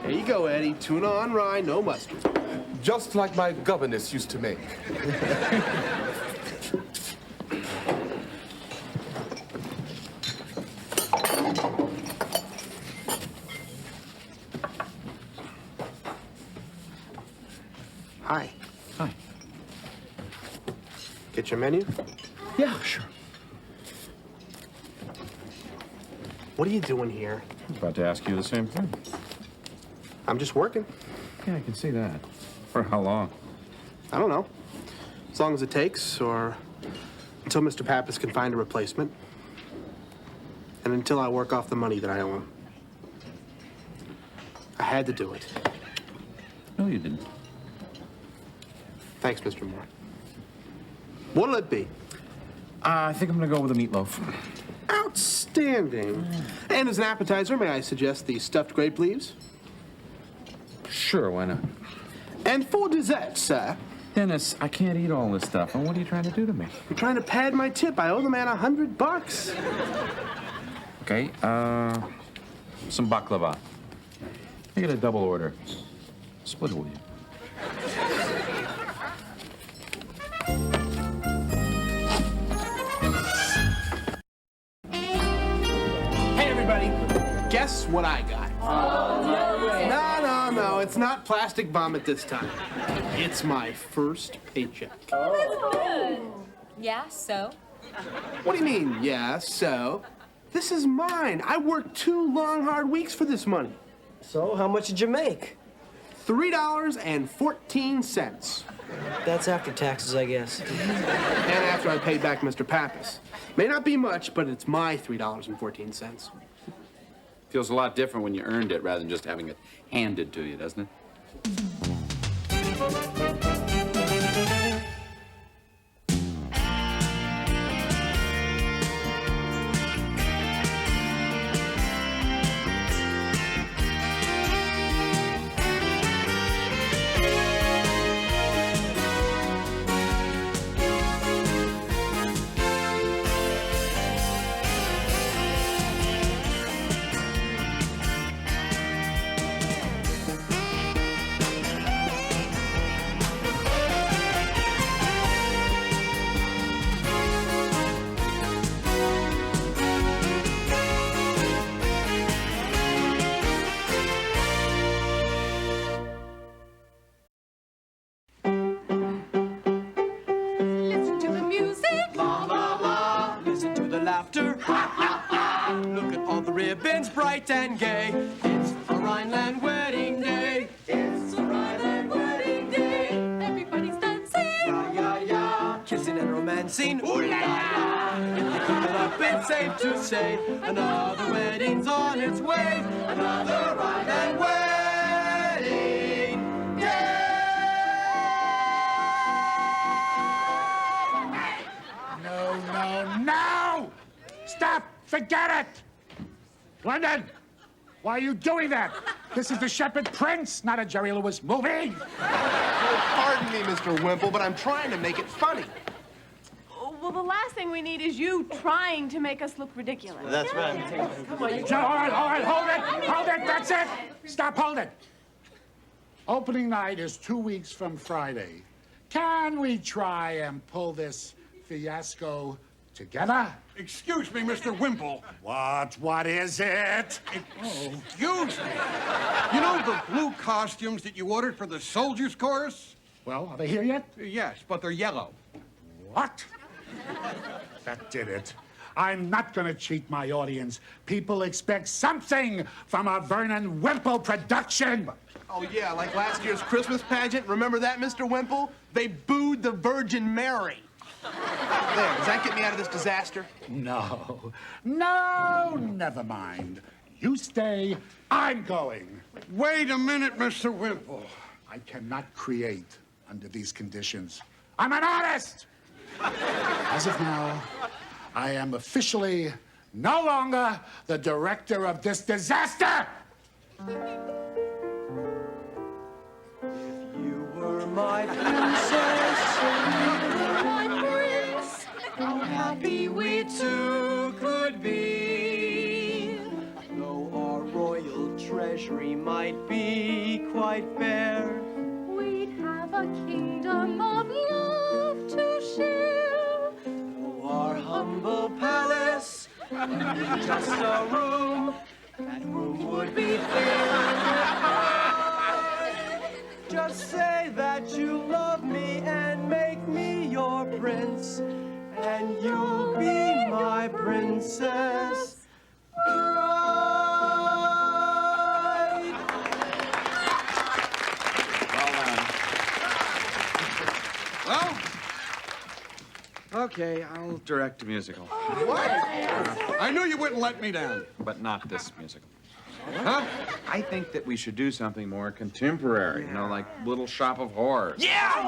There you go, Eddie. Tuna on rye, no mustard. Just like my governess used to make. Hi. Hi. Get your menu? Yeah, sure. What are you doing here? I was about to ask you the same thing. I'm just working. Yeah, I can see that. For how long? I don't know. As long as it takes, or until Mr. Pappas can find a replacement. And until I work off the money that I owe him. I had to do it. No, you didn't. Thanks, Mr. Moore. What'll it be? I think I'm gonna go with a meatloaf. Outstanding. And as an appetizer, may I suggest the stuffed grape leaves? Sure, why not? And for dessert, sir. Dennis, I can't eat all this stuff. And what are you trying to do to me? I'm trying to pad my tip. I owe the man $100. Okay, some baklava. I get a double order. Split it with you. Hey, everybody. Guess what I got? No, it's not plastic vomit this time. It's my first paycheck. Yeah, so? What do you mean, yeah, so? This is mine. I worked 2 long, hard weeks for this money. So, how much did you make? $3.14. That's after taxes, I guess. And after I paid back Mr. Pappas. May not be much, but it's my $3.14. Feels a lot different when you earned it rather than just having it handed to you, doesn't it? Look at all the ribbons, bright and gay. It's a Rhineland wedding day. It's a Rhineland wedding day. Everybody's dancing. Yeah, yeah, yeah. Kissing and romancing. Ooh la la. If you keep it up, it's safe to say another wedding's on its way. Another Rhineland wedding day. No! Stop! Forget it! London, why are you doing that? This is the Shepherd Prince, not a Jerry Lewis movie. Pardon me, Mr. Wimple, but I'm trying to make it funny. Well, the last thing we need is you trying to make us look ridiculous. That's right. Come on, all right, hold it, that's it. Stop, hold it. Opening night is 2 weeks from Friday. Can we try and pull this fiasco together? Excuse me, Mr. Wimple. What is it? Excuse me. You know the blue costumes that you ordered for the soldiers' chorus? Well, are they here yet? Yes, but they're yellow. What? That did it. I'm not gonna cheat my audience. People expect something from a Vernon Wimple production. Oh, yeah, like last year's Christmas pageant. Remember that, Mr. Wimple? They booed the Virgin Mary. There, does that get me out of this disaster? No, never mind. You stay, I'm going. Wait a minute, Mr. Wimple. I cannot create under these conditions. I'm an artist! As of now, I am officially no longer the director of this disaster! My princess, my prince, how happy we two could be. Though our royal treasury might be quite bare, We'd have a kingdom of love to share. our humble palace would be just a room. That room would be filled. Just say that you love me and make me your prince, and you'll be my princess. Bride. Well, okay, I'll direct a musical. What? I knew you wouldn't let me down. But not this musical. Huh? I think that we should do something more contemporary, you know, like Little Shop of Horrors. Yeah!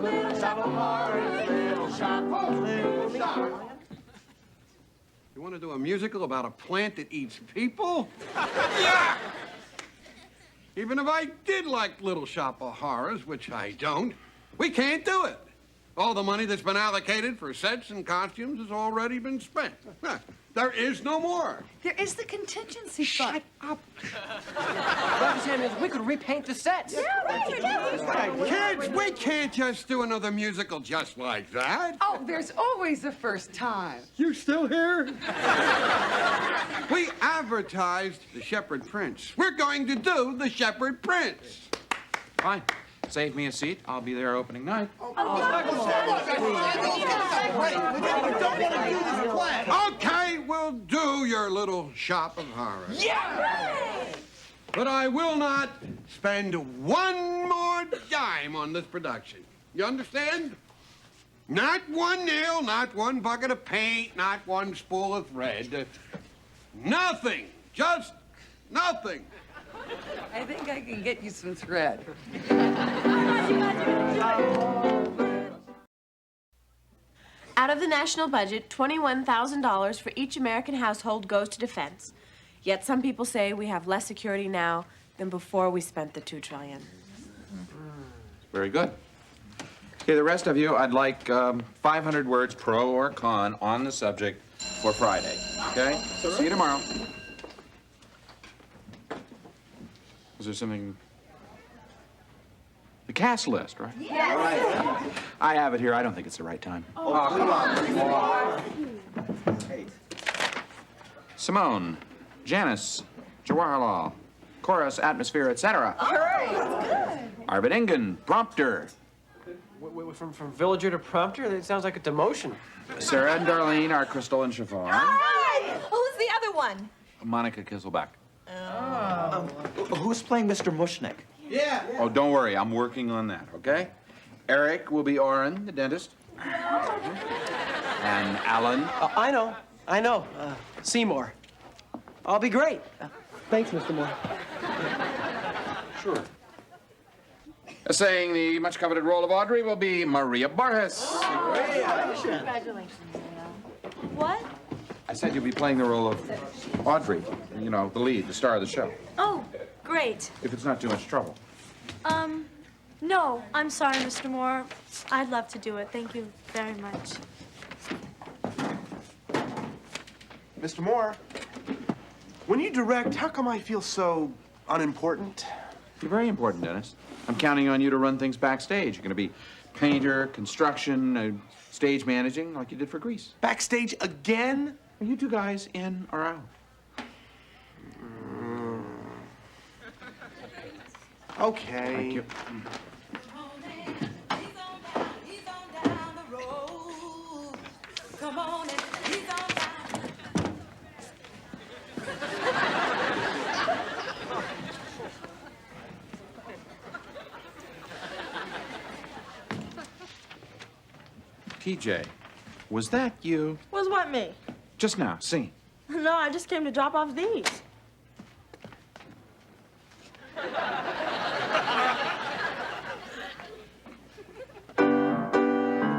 Little shop of horrors, little shop, little shop. You want to do a musical about a plant that eats people? Yeah! Even if I did like Little Shop of Horrors, which I don't, we can't do it. All the money that's been allocated for sets and costumes has already been spent. There is no more. There is the contingency fund. Shut up. Dr. Samuels, we could repaint the sets. Kids, we can't just do another musical just like that. Oh, there's always a first time. You still here? We advertised The Shepherd Prince. We're going to do The Shepherd Prince. Fine. Save me a seat. I'll be there opening night. Okay, we'll do your Little Shop of Horrors. Yeah! But I will not spend one more dime on this production. You understand? Not one nail, not one bucket of paint, not one spool of thread. Nothing. Just nothing. I think I can get you some thread. Out of the national budget, $21,000 for each American household goes to defense. Yet some people say we have less security now than before we spent the $2 trillion. Very good. Okay, the rest of you, I'd like 500 words pro or con on the subject for Friday. Okay? See you tomorrow. Is there something? The cast list, right? Yes. I have it here. I don't think it's the right time. Oh, come on. Simone, Janice, Jawaharlal, chorus, atmosphere, etc. All right. Arvid Ingen, prompter. From villager to prompter? That sounds like a demotion. Sarah and Darlene are Crystal and Chiffon. Hi! Who's the other one? Monica Kisselback. Who's playing Mr. Mushnick? Yeah. Oh, don't worry. I'm working on that, okay? Eric will be Oren, the dentist. And Alan. I know. Seymour. I'll be great. Thanks, Mr. Moore. Sure. Saying the much-coveted role of Audrey will be Maria Borges. Congratulations. What? I said you'll be playing the role of Audrey. You know, the lead, the star of the show. Oh, great. If it's not too much trouble. No, I'm sorry, Mr. Moore. I'd love to do it. Thank you very much. Mr. Moore, when you direct, how come I feel so unimportant? You're very important, Dennis. I'm counting on you to run things backstage. You're going to be painter, construction, stage managing, like you did for Grease. Backstage again? Are you two guys in or out? Okay. Thank you. Come on and he's on down. TJ, was that you? Was what, me? Just now, singing. No, I just came to drop off these.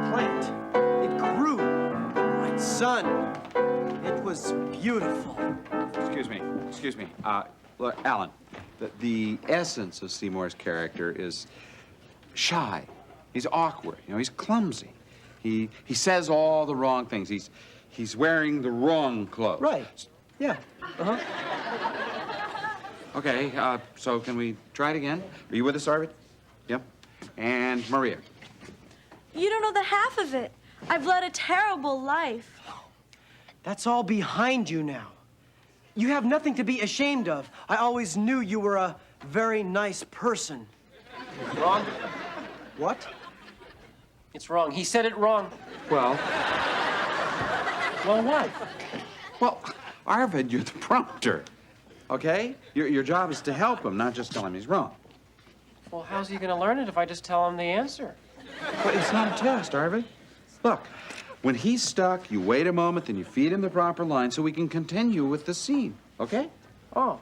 Plant. It grew. Bright sun. It was beautiful. Excuse me. Look, Alan, the essence of Seymour's character is shy. He's awkward. You know, he's clumsy. He says all the wrong things. He's wearing the wrong clothes. Right. Yeah. Uh-huh. Okay, so can we try it again? Are you with us, Arvid? Yep. And Maria. You don't know the half of it. I've led a terrible life. That's all behind you now. You have nothing to be ashamed of. I always knew you were a very nice person. Wrong? What? It's wrong. He said it wrong. Well, What? well, Arvid, you're the prompter, okay? Your job is to help him, not just tell him he's wrong. Well, how's he gonna learn it if I just tell him the answer? But it's not a test, Arvid. Look, when he's stuck, you wait a moment, then you feed him the proper line so we can continue with the scene, okay? Oh.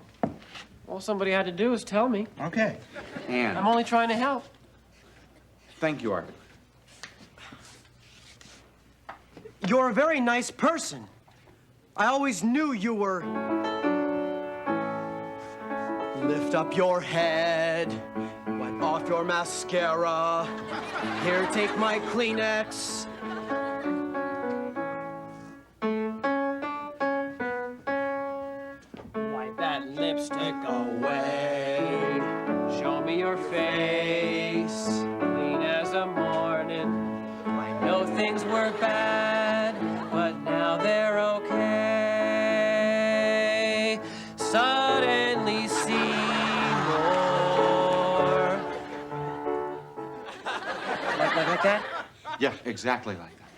All somebody had to do is tell me. Okay. And I'm only trying to help. thank you, Arvid. You're a very nice person. I always knew you were... Lift up your head, wipe off your mascara. Here, take my Kleenex. Wipe that lipstick away. Show me your face, clean as a morning. I know things were bad, but now they're okay. Suddenly see more. Like that? Yeah, exactly like that.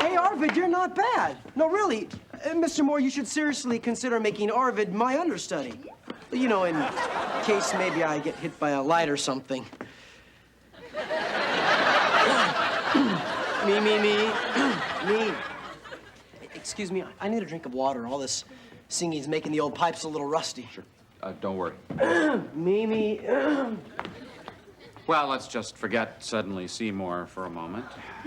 Hey, Arvid, you're not bad. No, really. Mr. Moore, you should seriously consider making Arvid my understudy. You know, in case maybe I get hit by a light or something. Me. Excuse me, I need a drink of water. All this singing's making the old pipes a little rusty. Sure. Don't worry. Me. Well, let's just forget Suddenly Seymour for a moment,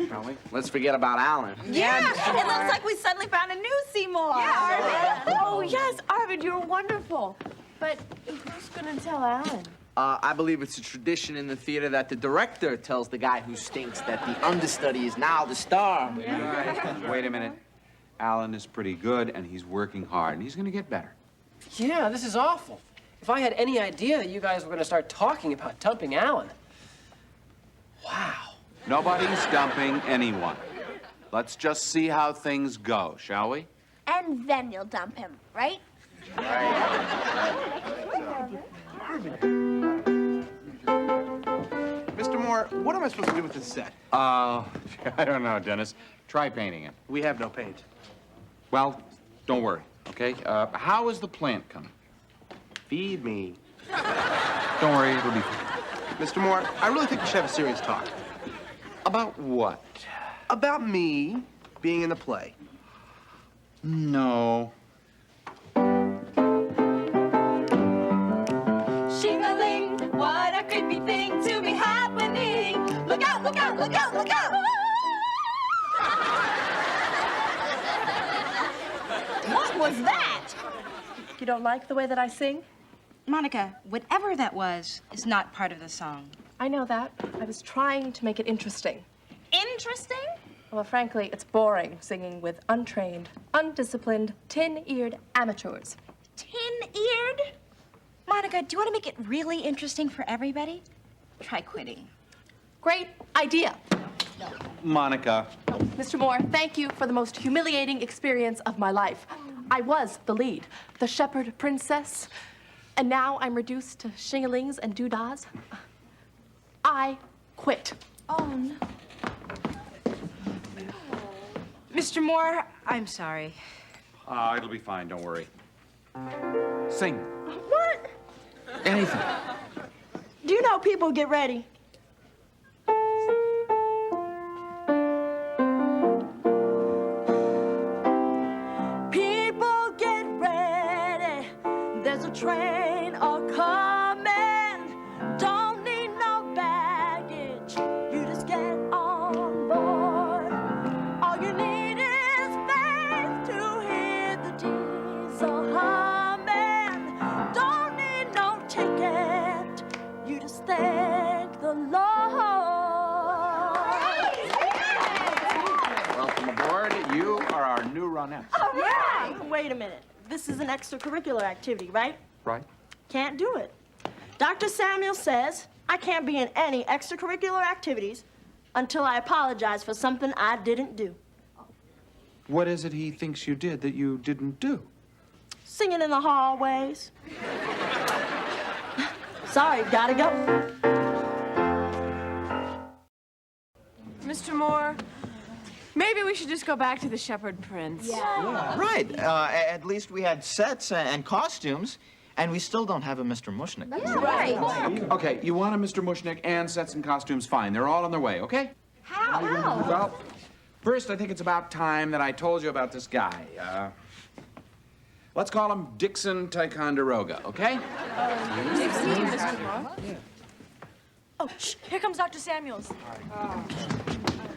shall we? Let's forget about Alan. Yeah, it looks like we suddenly found a new Seymour. Yeah, Arvid. Oh, yes, Arvid, you're wonderful. But who's gonna tell Alan? I believe it's a tradition in the theater that the director tells the guy who stinks that the understudy is now the star. Yeah. Wait a minute. Alan is pretty good, and he's working hard, and he's gonna get better. Yeah, this is awful. If I had any idea that you guys were going to start talking about dumping Alan. Wow. Nobody's dumping anyone. Let's just see how things go, shall we? And then you'll dump him, right? Mr. Moore, what am I supposed to do with this set? I don't know, Dennis. Try painting it. We have no paint. Well, don't worry, okay? How is the plant coming? Feed me. Don't worry, it'll be fine. Mr. Moore, I really think we should have a serious talk. About what? About me being in the play. No. Shing-a-ling, what a creepy thing to be happening. Look out, look out, look out, look out. What was that? You don't like the way that I sing? Monica, whatever that was is not part of the song. I know that. I was trying to make it interesting. Interesting? Well, frankly, it's boring singing with untrained, undisciplined, tin-eared amateurs. Tin-eared? Monica, do you want to make it really interesting for everybody? Try quitting. Great idea. Monica. Mr. Moore, thank you for the most humiliating experience of my life. I was the lead, the shepherd princess, and now I'm reduced to shing-a-lings and doo-dahs. I quit. Oh, no. Mr. Moore, I'm sorry. It'll be fine, don't worry. Sing. What? Anything. Do you know people get ready? People get ready. There's a train a-coming. Don't need no baggage. You just get on board. All you need is faith to hear the diesel humming. Don't need no ticket. You just thank the Lord. Welcome aboard. You are our new runette. All right. Wait a minute. This is an extracurricular activity, right? Right? Can't do it. Dr. Samuel says I can't be in any extracurricular activities until I apologize for something I didn't do. What is it he thinks you did that you didn't do? Singing in the hallways. Sorry, gotta go. Mr. Moore, maybe we should just go back to the Shepherd Prince. Right. At least we had sets and costumes, and we still don't have a Mr. Mushnick. Okay, you want a Mr. Mushnick and sets and costumes? Fine. They're all on their way, okay? How? Well, first, I think it's about time that I told you about this guy. Let's call him Dixon Ticonderoga, okay? Oh, shh, here comes Dr. Samuels.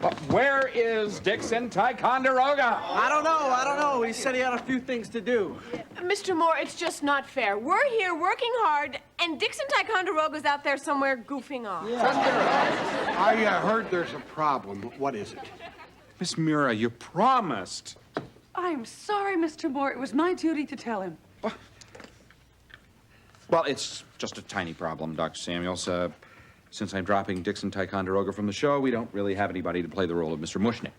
Where is Dixon Ticonderoga? I don't know. He said he had a few things to do. Mr. Moore, it's just not fair. We're here working hard, and Dixon Ticonderoga's out there somewhere goofing off. I heard there's a problem. What is it? Miss Mira, you promised. I'm sorry, Mr. Moore. It was my duty to tell him. Well, it's just a tiny problem, Dr. Samuels. Since I'm dropping Dixon Ticonderoga from the show, we don't really have anybody to play the role of Mr. Mushnick.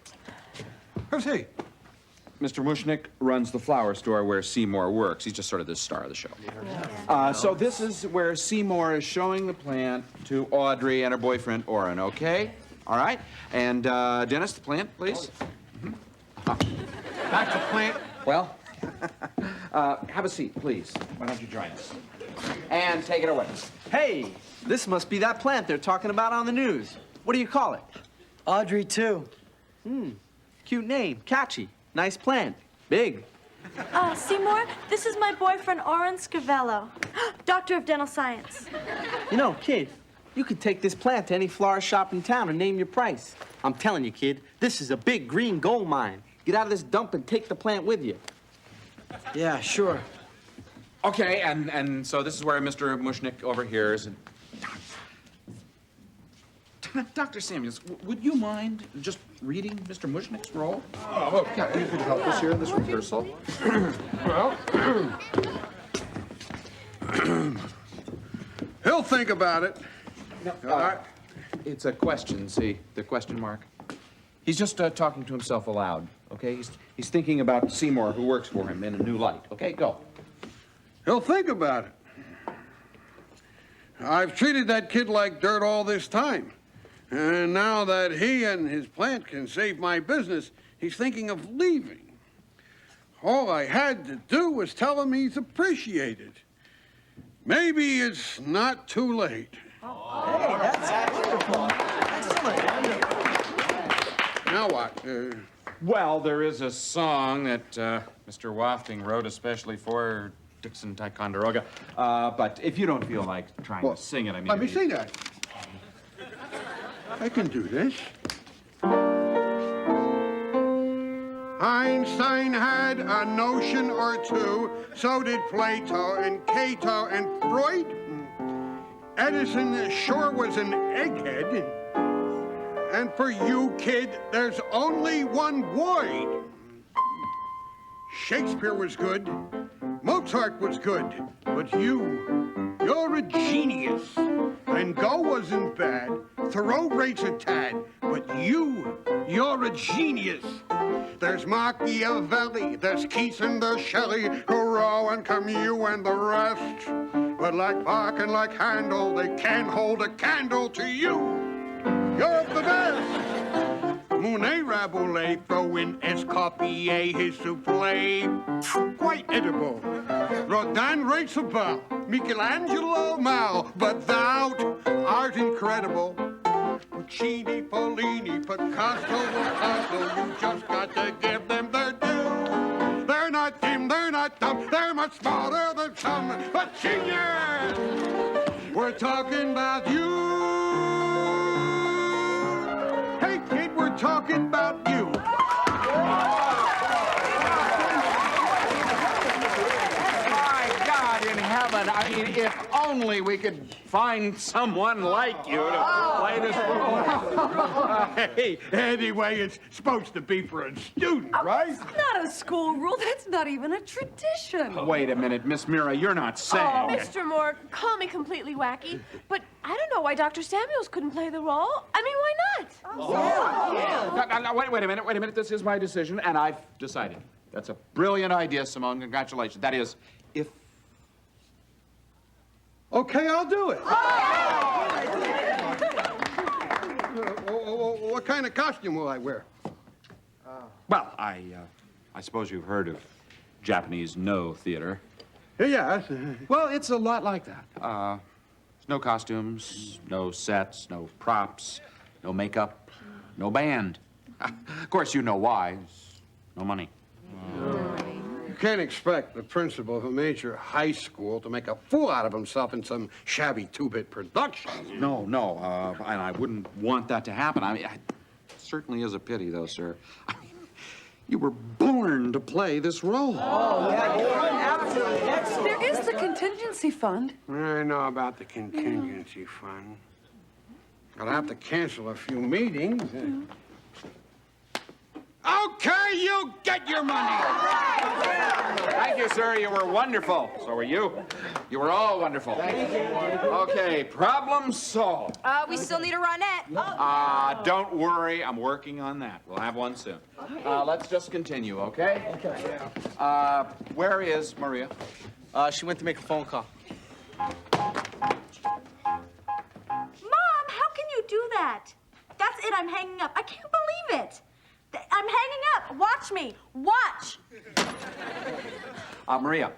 Who's he? Mr. Mushnick runs the flower store where Seymour works. He's just sort of the star of the show. So this is where Seymour is showing the plant to Audrey and her boyfriend, Orrin, okay? All right? And, Dennis, the plant, please. That's a plant. Well, have a seat, please. Why don't you join us? And take it away. Hey, this must be that plant they're talking about on the news. What do you call it? Audrey, too. Cute name. Catchy. Nice plant. Big. Seymour, this is my boyfriend, Orrin Scavello, Doctor of Dental Science. You know, kid, you could take this plant to any florist shop in town and name your price. I'm telling you, kid, this is a big green gold mine. Get out of this dump and take the plant with you. Yeah, sure. Okay, and so this is where Mr. Mushnick overhears. And Dr. Samuels, would you mind just reading Mr. Mushnick's role? Oh, Yeah, you could help us here in this rehearsal. Well, he'll think about it. It's a question, see? The question mark. He's just talking to himself aloud, okay? He's thinking about Seymour, who works for him, in a new light. Okay, go. He'll think about it. I've treated that kid like dirt all this time. And now that he and his plant can save my business, he's thinking of leaving. All I had to do was tell him he's appreciated. Maybe it's not too late. Hey, that's wonderful. Excellent. Now what? Well, there is a song that Mr. Wafting wrote especially for Dixon Ticonderoga. But if you don't feel like trying to sing it, I mean... Let me see that. I can do this. Einstein had a notion or two, so did Plato and Cato and Freud. Edison sure was an egghead. And for you, kid, there's only one void. Shakespeare was good, Mozart was good, but you're a genius. Van Gogh wasn't bad, Thoreau rates a tad, but you're a genius. There's Machiavelli, there's Keats and there's Shelley, Thoreau and Camus and the rest. But like Bach and like Handel, they can't hold a candle to you. You're the best. Monet, Rabelais, throw in Escoffier, his souffle, quite edible. Rodin rates a bow, Michelangelo Mao, but thou art incredible. Puccini, Fellini, Picasso, you just got to give them their due. They're not dim, they're not dumb, they're much smarter than some, but genius! We're talking about you. Hey, kid, we're talking about you. My God in heaven, I mean, if only we could find someone like you to play this role. Hey, anyway, it's supposed to be for a student, right? It's not a school rule. That's not even a tradition. Wait a minute, Miss Mira, you're not saying it. Mr. Moore, call me completely wacky, but I don't know why Dr. Samuels couldn't play the role. I mean, why not? No, wait a minute. This is my decision, and I've decided. That's a brilliant idea, Simone. Congratulations. That is, if... Okay, I'll do it. What kind of costume will I wear? Well, I suppose you've heard of Japanese No theater. Yes. Well, it's a lot like that. No costumes, no sets, no props, no makeup, no band. Of course, you know why. No money. You can't expect the principal of a major high school to make a fool out of himself in some shabby two-bit production. No, and I wouldn't want that to happen. I mean, it's certainly is a pity, though, sir. I mean, you were born to play this role. There is the contingency fund. I know about the contingency fund. I'll have to cancel a few meetings. Okay, you get your money. Thank you, sir. You were wonderful. So were you. You were all wonderful. Thank you. Okay, problem solved. We still need a Ronette. Don't worry. I'm working on that. We'll have one soon. Let's just continue, okay? Okay. Where is Maria? She went to make a phone call. Mom, how can you do that? That's it, I'm hanging up. I can't believe it. I'm hanging up. Watch me. Watch. Maria,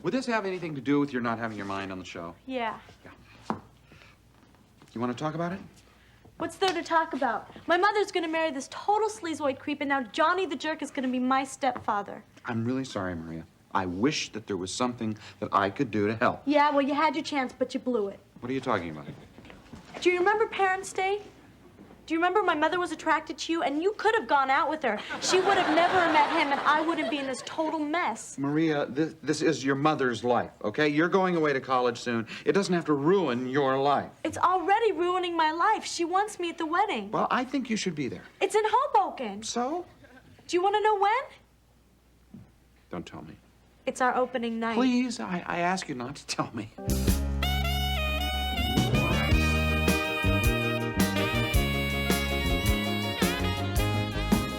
would this have anything to do with your not having your mind on the show? Yeah. You want to talk about it? What's there to talk about? My mother's gonna marry this total sleazoid creep, and now Johnny the jerk is gonna be my stepfather. I'm really sorry, Maria. I wish that there was something that I could do to help. Yeah, well, you had your chance, but you blew it. What are you talking about? Do you remember Parents' Day? Do you remember my mother was attracted to you, and you could have gone out with her? She would have never met him, and I wouldn't be in this total mess. Maria, this is your mother's life, okay? You're going away to college soon. It doesn't have to ruin your life. It's already ruining my life. She wants me at the wedding. Well, I think you should be there. It's in Hoboken. So? Do you want to know when? Don't tell me. It's our opening night. Please, I ask you not to tell me.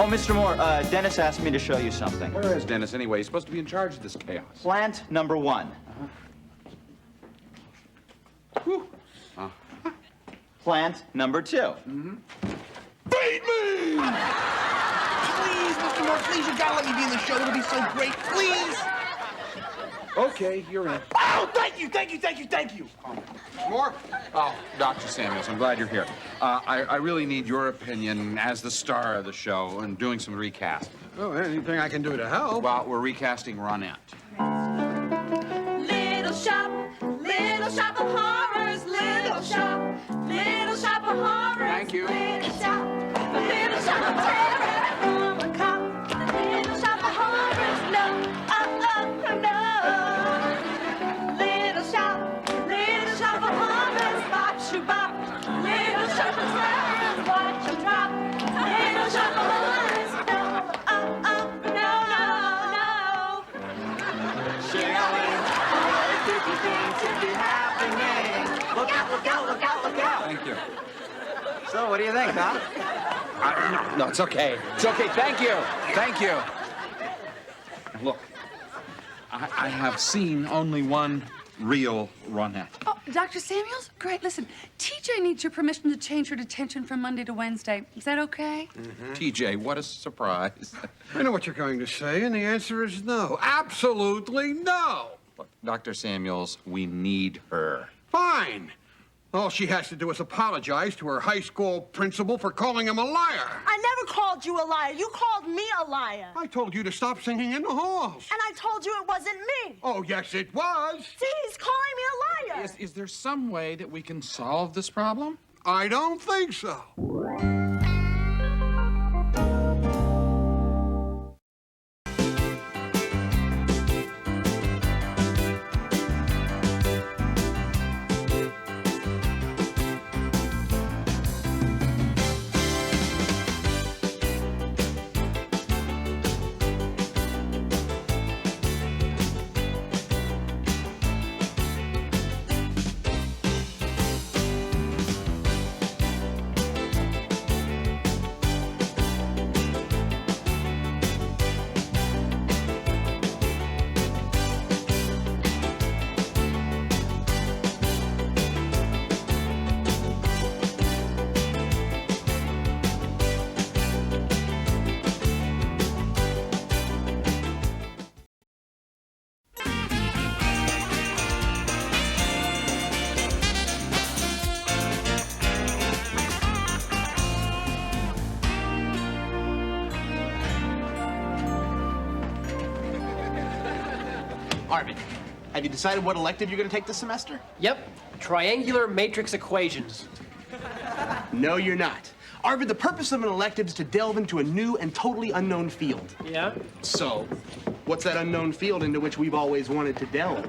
Oh, Mr. Moore, Dennis asked me to show you something. Where is Dennis anyway? He's supposed to be in charge of this chaos. Plant number 1. Plant number 2. Feed me! Please, Mr. Moore, please, you gotta let me be in the show. It'll be so great, please. Okay, you're in. Oh, thank you, thank you, thank you, thank you. More? Oh, Dr. Samuels, I'm glad you're here. I really need your opinion as the star of the show and doing some recast. Oh, anything I can do to help? Well, we're recasting Ronette. Little shop of horrors, little shop of horrors. Thank you. Little shop of terror, from a cop. Little shop of horrors, no, no. Little shop of horrors, bop, shoo, bop. Little shop of terrors, watch 'em drop. Little shop of horrors, no, no. Shelley, creepy things to be happening. Look out, look out, look out, look out. Thank you. So, what do you think, huh? No, it's okay. It's okay. Thank you. Thank you. Look, I have seen only one real Ronette. Oh, Dr. Samuels? Great. Listen, TJ needs your permission to change her detention from Monday to Wednesday. Is that okay? TJ, what a surprise. I know what you're going to say, and the answer is no. Absolutely no. Look, Dr. Samuels, we need her. Fine. All she has to do is apologize to her high school principal for calling him a liar. I never called you a liar. You called me a liar. I told you to stop singing in the halls. And I told you it wasn't me. Oh, yes, it was. See, he's calling me a liar. Is there some way that we can solve this problem? I don't think so. Arvin, have you decided what elective you're going to take this semester? Yep, triangular matrix equations. No, you're not. Arvid, the purpose of an elective is to delve into a new and totally unknown field. Yeah? So, what's that unknown field into which we've always wanted to delve?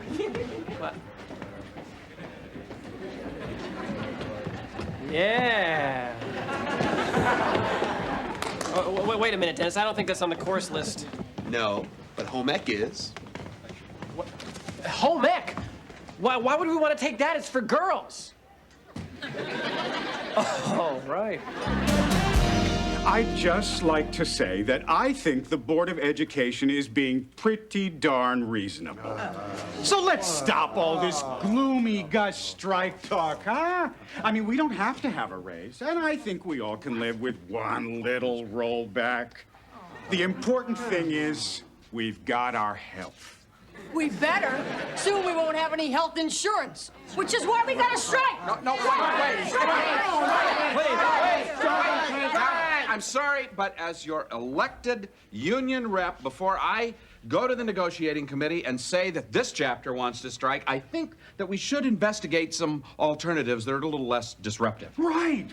What? Yeah. Oh, wait a minute, Dennis. I don't think that's on the course list. No, but home ec is. What? Home ec? Why would we want to take that? It's for girls. Oh, right. I'd just like to say that I think the Board of Education is being pretty darn reasonable. So let's stop all this gloomy Gus strike talk, huh? I mean, we don't have to have a raise, and I think we all can live with one little rollback. The important thing is we've got our health. We better. Soon we won't have any health insurance, which is why we got to strike. No, wait. I'm sorry, but as your elected union rep, before I go to the negotiating committee and say that this chapter wants to strike, I think that we should investigate some alternatives that are a little less disruptive. Right.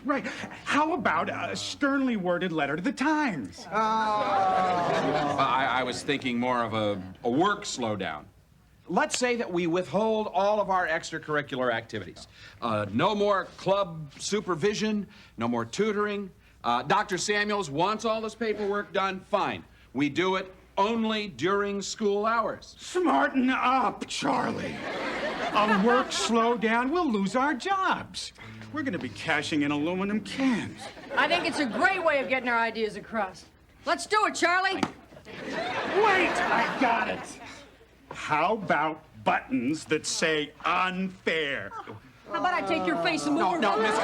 How about a sternly worded letter to the Times? I was thinking more of a work slowdown. Let's say that we withhold all of our extracurricular activities. No more club supervision, no more tutoring. Dr. Samuels wants all this paperwork done, fine. We do it only during school hours. Smarten up, Charlie. A work slowdown, we'll lose our jobs. We're going to be cashing in aluminum cans. I think it's a great way of getting our ideas across. Let's do it, Charlie. Wait, I got it. How about buttons that say unfair? How about I take your face and move it No, around? Miss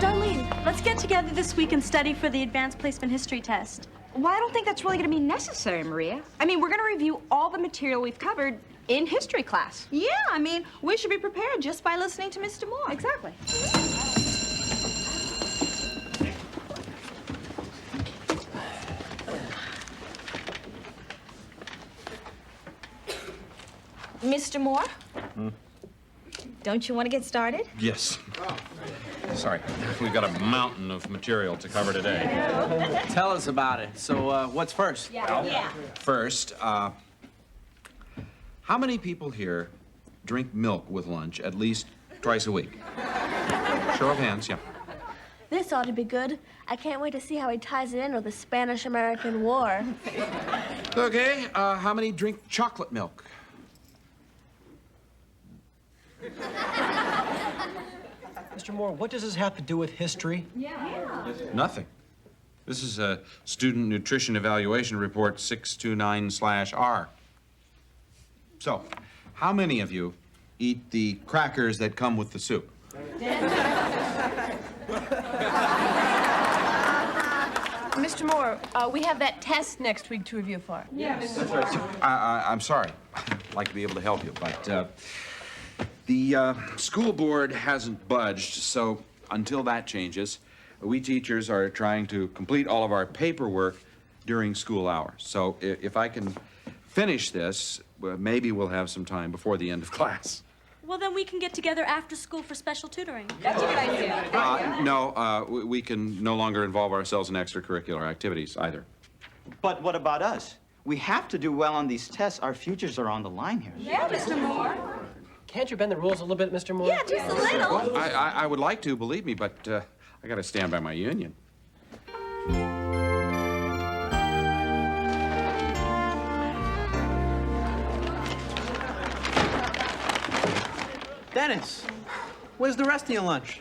Darlene, let's get together this week and study for the advanced placement history test. Well, I don't think that's really going to be necessary, Maria. I mean, we're going to review all the material we've covered in history class. Yeah, I mean, we should be prepared just by listening to Mr. Moore. Exactly. Mr. Moore, don't you want to get started? Yes. Sorry, we've got a mountain of material to cover today. Tell us about it. So, what's first? First, how many people here drink milk with lunch at least twice a week? Show of hands, yeah. This ought to be good. I can't wait to see how he ties it in with the Spanish-American War. Okay, how many drink chocolate milk? Mr. Moore, what does this have to do with history? Nothing. This is a Student Nutrition Evaluation Report 629/R. So, how many of you eat the crackers that come with the soup? Mr. Moore, we have that test next week to review for. Yes. That's right. I'm sorry. I'd like to be able to help you, but the school board hasn't budged, so until that changes, we teachers are trying to complete all of our paperwork during school hours. So if I can finish this, maybe we'll have some time before the end of class. Well, then we can get together after school for special tutoring. That's a good idea. No, we can no longer involve ourselves in extracurricular activities either. But what about us? We have to do well on these tests. Our futures are on the line here. Yeah, Mr. Moore. Can't you bend the rules a little bit, Mr. Moore? Yeah, just a little. Well, I would like to, believe me, but I got to stand by my union. Dennis, where's the rest of your lunch?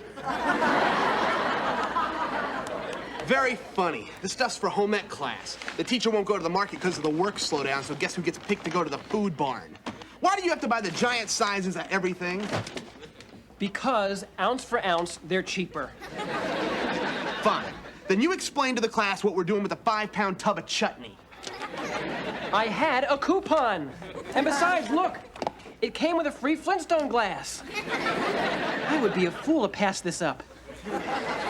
Very funny. This stuff's for home ec class. The teacher won't go to the market because of the work slowdown, so guess who gets picked to go to the food barn? Why do you have to buy the giant sizes of everything? Because, ounce for ounce, they're cheaper. Fine. Then you explain to the class what we're doing with a 5-pound tub of chutney. I had a coupon. And besides, look, it came with a free Flintstone glass. I would be a fool to pass this up.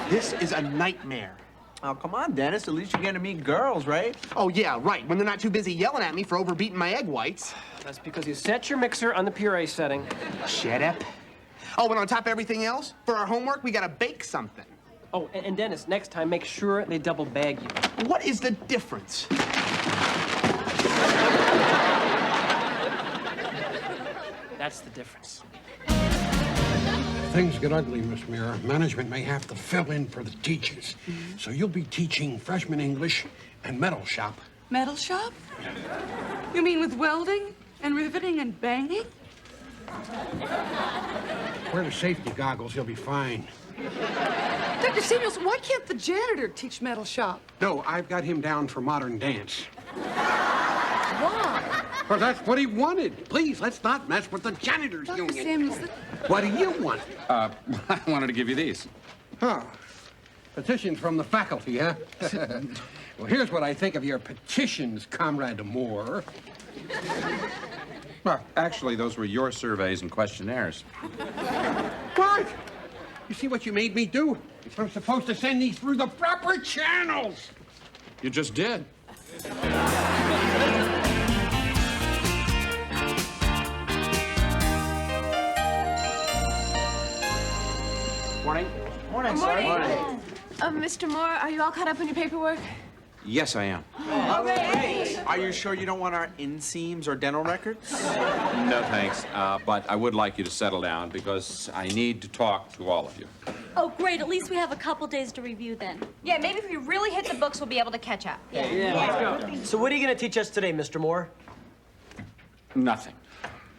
This is a nightmare. Oh, come on, Dennis. At least you're getting to meet girls, right? Oh, yeah, right. When they're not too busy yelling at me for overbeating my egg whites. That's because you set your mixer on the puree setting. Shut up. Oh, and on top of everything else, for our homework, we gotta bake something. Oh, and Dennis, next time, make sure they double bag you. What is the difference? That's the difference. Things get ugly, Miss Mira. Management may have to fill in for the teachers. So you'll be teaching freshman English and metal shop. Metal shop? You mean with welding and riveting and banging? Wear the safety goggles, you'll be fine. Dr. Samuels, why can't the janitor teach metal shop? No, I've got him down for modern dance. Why? Well, that's what he wanted. Please, let's not mess with the janitors Dr. union. Samuels, What do you want? I wanted to give you these. Huh. Petitions from the faculty, huh? Well, here's what I think of your petitions, Comrade Moore. Well, actually, those were your surveys and questionnaires. What? You see what you made me do? I'm supposed to send these through the proper channels. You just did. Morning. Morning, sir. Morning. Mr. Moore, are you all caught up on your paperwork? Yes, I am. Are you sure you don't want our inseams or dental records? No, thanks. But I would like you to settle down because I need to talk to all of you. Oh, great. At least we have a couple days to review then. Yeah, maybe if we really hit the books, we'll be able to catch up. Yeah, let's go. So what are you going to teach us today, Mr. Moore? Nothing.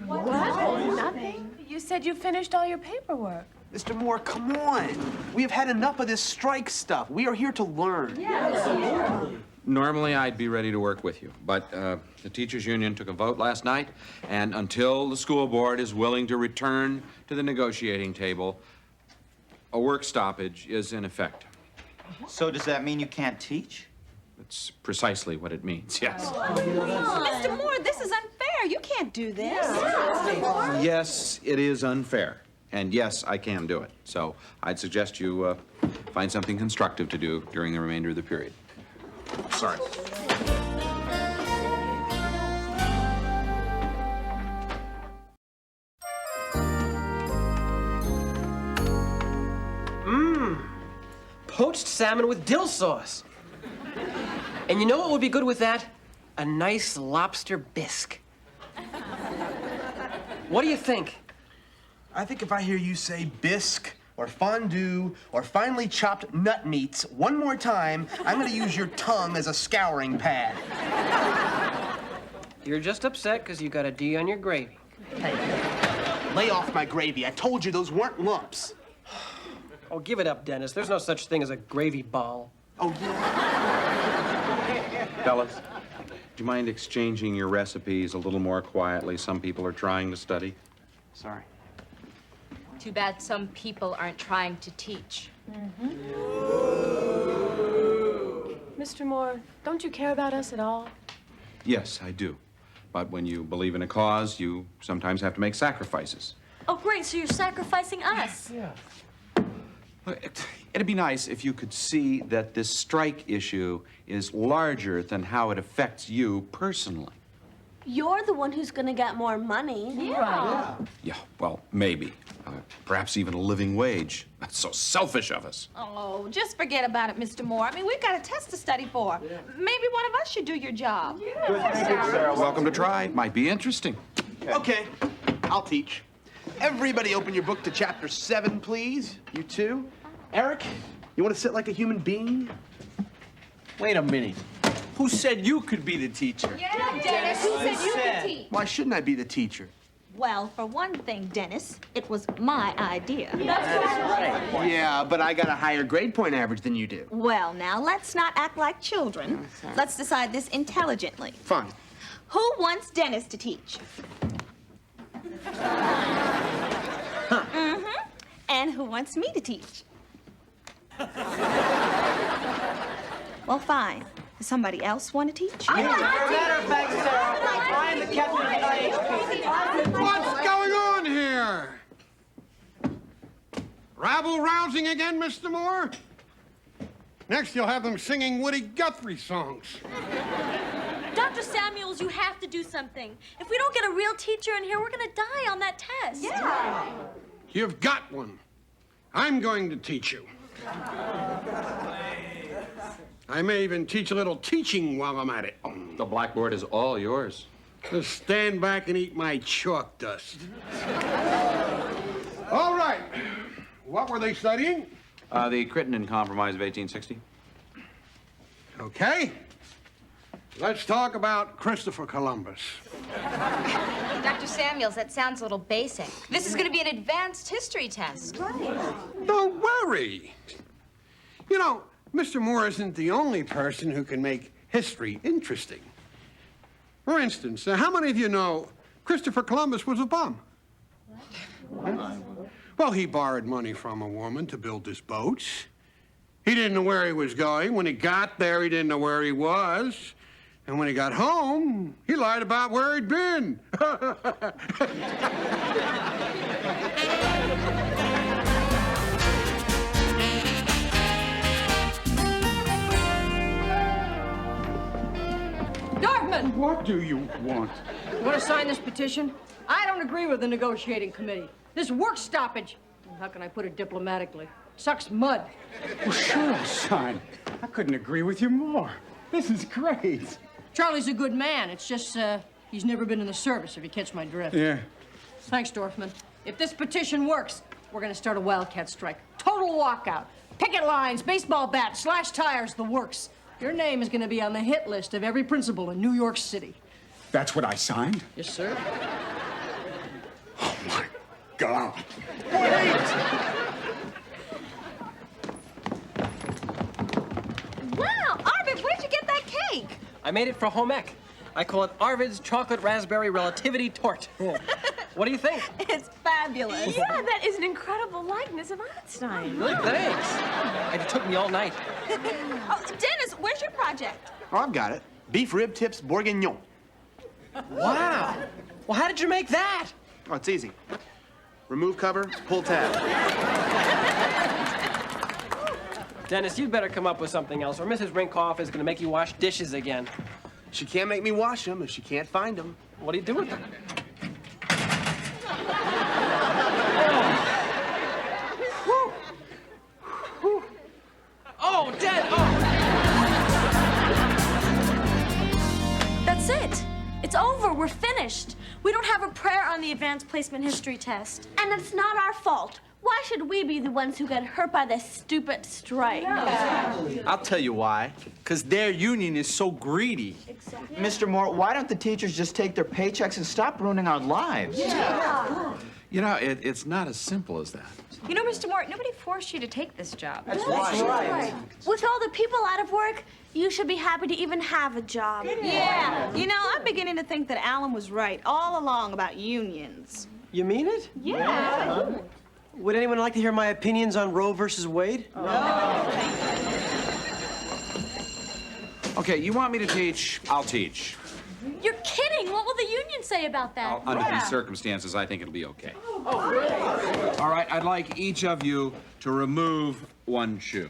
What? Nothing. You said you finished all your paperwork. Mr. Moore, come on. We have had enough of this strike stuff. We are here to learn. Normally, I'd be ready to work with you, but the teachers' union took a vote last night, and until the school board is willing to return to the negotiating table, a work stoppage is in effect. So does that mean you can't teach? That's precisely what it means, yes. Mr. Moore, this is unfair. You can't do this. Yes, it is unfair. And yes, I can do it. So I'd suggest you find something constructive to do during the remainder of the period. Sorry. Poached salmon with dill sauce. And you know what would be good with that? A nice lobster bisque. What do you think? I think if I hear you say bisque or fondue or finely chopped nut meats one more time, I'm going to use your tongue as a scouring pad. You're just upset because you got a D on your gravy. Hey, lay off my gravy. I told you those weren't lumps. Oh, give it up, Dennis. There's no such thing as a gravy ball. Oh, yeah. Fellas, do you mind exchanging your recipes a little more quietly? Some people are trying to study. Sorry. Too bad some people aren't trying to teach. Mr. Moore, don't you care about us at all? Yes, I do. But when you believe in a cause, you sometimes have to make sacrifices. Oh, great. So you're sacrificing us. Yeah. It'd be nice if you could see that this strike issue is larger than how it affects you personally. You're the one who's going to get more money. Yeah. Yeah, well, maybe. Perhaps even a living wage. That's so selfish of us. Oh, just forget about it, Mr. Moore. I mean, we've got a test to study for. Maybe one of us should do your job. Welcome to try. Might be interesting. Okay, I'll teach. Everybody open your book to chapter 7, please. You too. Eric, you want to sit like a human being? Wait a minute. Who said you could be the teacher? Yeah, Dennis, who said you could teach? Why shouldn't I be the teacher? Well, for one thing, Dennis, it was my idea. Yeah, but I got a higher grade point average than you do. Well, now, let's not act like children. Let's decide this intelligently. Fine. Who wants Dennis to teach? And who wants me to teach? Well, fine. Does somebody else want to teach? Matter of fact, Sarah, I am the captain of the What's going on here? Rabble rousing again, Mr. Moore? Next, you'll have them singing Woody Guthrie songs. Dr. Samuels, you have to do something. If we don't get a real teacher in here, we're gonna die on that test. Yeah. You've got one. I'm going to teach you. I may even teach a little teaching while I'm at it. The blackboard is all yours. Just stand back and eat my chalk dust. All right. What were they studying? The Crittenden Compromise of 1860. Okay. Let's talk about Christopher Columbus. Dr. Samuels, that sounds a little basic. This is going to be an advanced history test. Don't worry. You know, Mr. Moore isn't the only person who can make history interesting. For instance, how many of you know Christopher Columbus was a bum? What? Well, he borrowed money from a woman to build his boats. He didn't know where he was going. When he got there, he didn't know where he was. And when he got home, he lied about where he'd been. Dorfman! What do you want? You want to sign this petition? I don't agree with the negotiating committee. This work stoppage, how can I put it diplomatically, sucks mud. Well, sure, son. I couldn't agree with you more. This is great. Charlie's a good man. It's just, he's never been in the service, if you catch my drift. Yeah. Thanks, Dorfman. If this petition works, we're gonna start a wildcat strike. Total walkout. Picket lines, baseball bats, slash tires, the works. Your name is gonna be on the hit list of every principal in New York City. That's what I signed? Yes, sir. Oh, my God. Wow, Arvid, where'd you get that cake? I made it for home ec. I call it Arvid's Chocolate Raspberry Relativity Tort. What do you think? It's fabulous. Yeah, that is an incredible likeness of Einstein. Really? Thanks. It took me all night. Oh, Dennis, where's your project? Oh, I've got it. Beef rib tips bourguignon. Wow. Well, how did you make that? Oh, it's easy. Remove cover, pull tab. Dennis, you'd better come up with something else, or Mrs. Rinkoff is going to make you wash dishes again. She can't make me wash them if she can't find them. What do you do with them? Oh, Dad! Oh! That's it. It's over. We're finished. We don't have a prayer on the advanced placement history test. And it's not our fault. Why should we be the ones who get hurt by this stupid strike? I'll tell you why. Because their union is so greedy. Exactly. Mr. Moore, why don't the teachers just take their paychecks and stop ruining our lives? Yeah. You know, it's not as simple as that. You know, Mr. Moore, nobody forced you to take this job. That's right. With all the people out of work, you should be happy to even have a job. Yeah. You know, I'm beginning to think that Alan was right all along about unions. You mean it? Yeah. Would anyone like to hear my opinions on Roe versus Wade? Okay, you want me to teach? I'll teach. You're kidding. What will the union say about that? Under these circumstances, I think it'll be okay. All right, I'd like each of you to remove one shoe.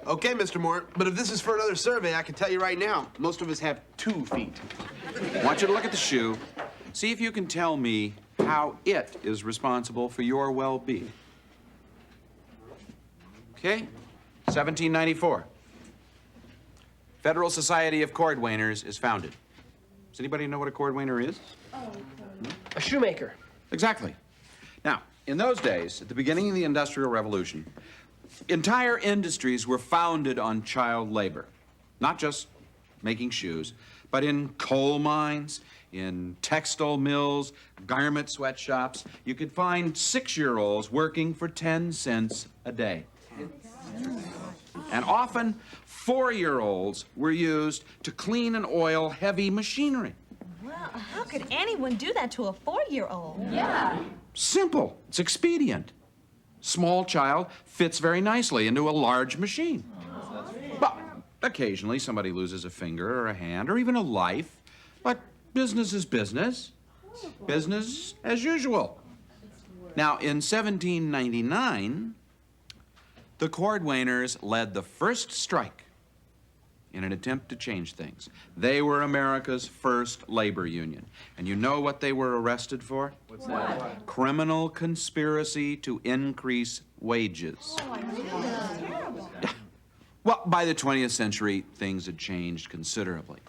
Okay, Mr. Moore, but if this is for another survey, I can tell you right now, most of us have 2 feet. I want you to look at the shoe. See if you can tell me how it is responsible for your well-being. Okay? 1794. Federal Society of Cordwainers is founded. Does anybody know what a cordwainer is? A shoemaker. Exactly. Now, in those days, at the beginning of the Industrial Revolution, entire industries were founded on child labor. Not just making shoes, but in coal mines, in textile mills, garment sweatshops. You could find 6-year-olds working for 10 cents a day. And often, 4-year-olds were used to clean and oil heavy machinery. Well, how could anyone do that to a 4-year-old? Yeah. Simple. It's expedient. Small child fits very nicely into a large machine. But occasionally somebody loses a finger or a hand or even a life. But business is business. Business as usual. Now, in 1799, The cordwainers led the first strike in an attempt to change things. They were America's first labor union. And you know what they were arrested for? What's that? Criminal conspiracy to increase wages. Well, by the 20th century, things had changed considerably.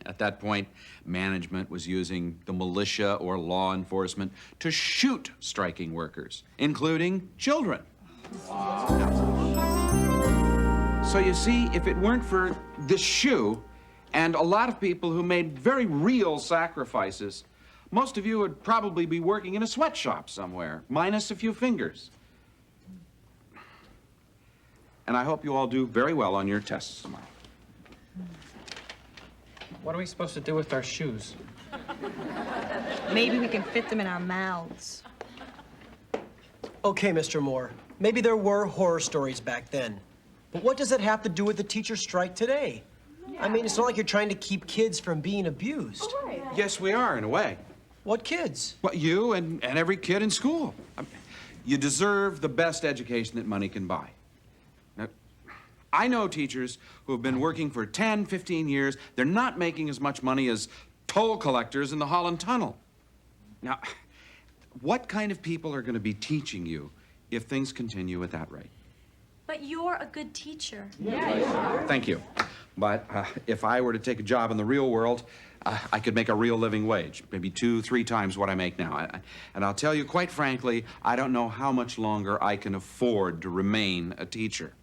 At that point, management was using the militia or law enforcement to shoot striking workers, including children. So you see, if it weren't for this shoe and a lot of people who made very real sacrifices, most of you would probably be working in a sweatshop somewhere, minus a few fingers. And I hope you all do very well on your tests tomorrow. What are we supposed to do with our shoes? Maybe we can fit them in our mouths. Okay, Mr. Moore. Maybe there were horror stories back then. But what does it have to do with the teacher strike today? I mean, it's not like you're trying to keep kids from being abused. Oh, right. Yes, we are, in a way. What kids? Well, you and every kid in school. You deserve the best education that money can buy. Now, I know teachers who have been working for 10, 15 years. They're not making as much money as toll collectors in the Holland Tunnel. Now, what kind of people are going to be teaching you if things continue at that rate? But you're a good teacher. Thank you. But if I were to take a job in the real world, I could make a real living wage, maybe 2, 3 times what I make now. And I'll tell you, quite frankly, I don't know how much longer I can afford to remain a teacher.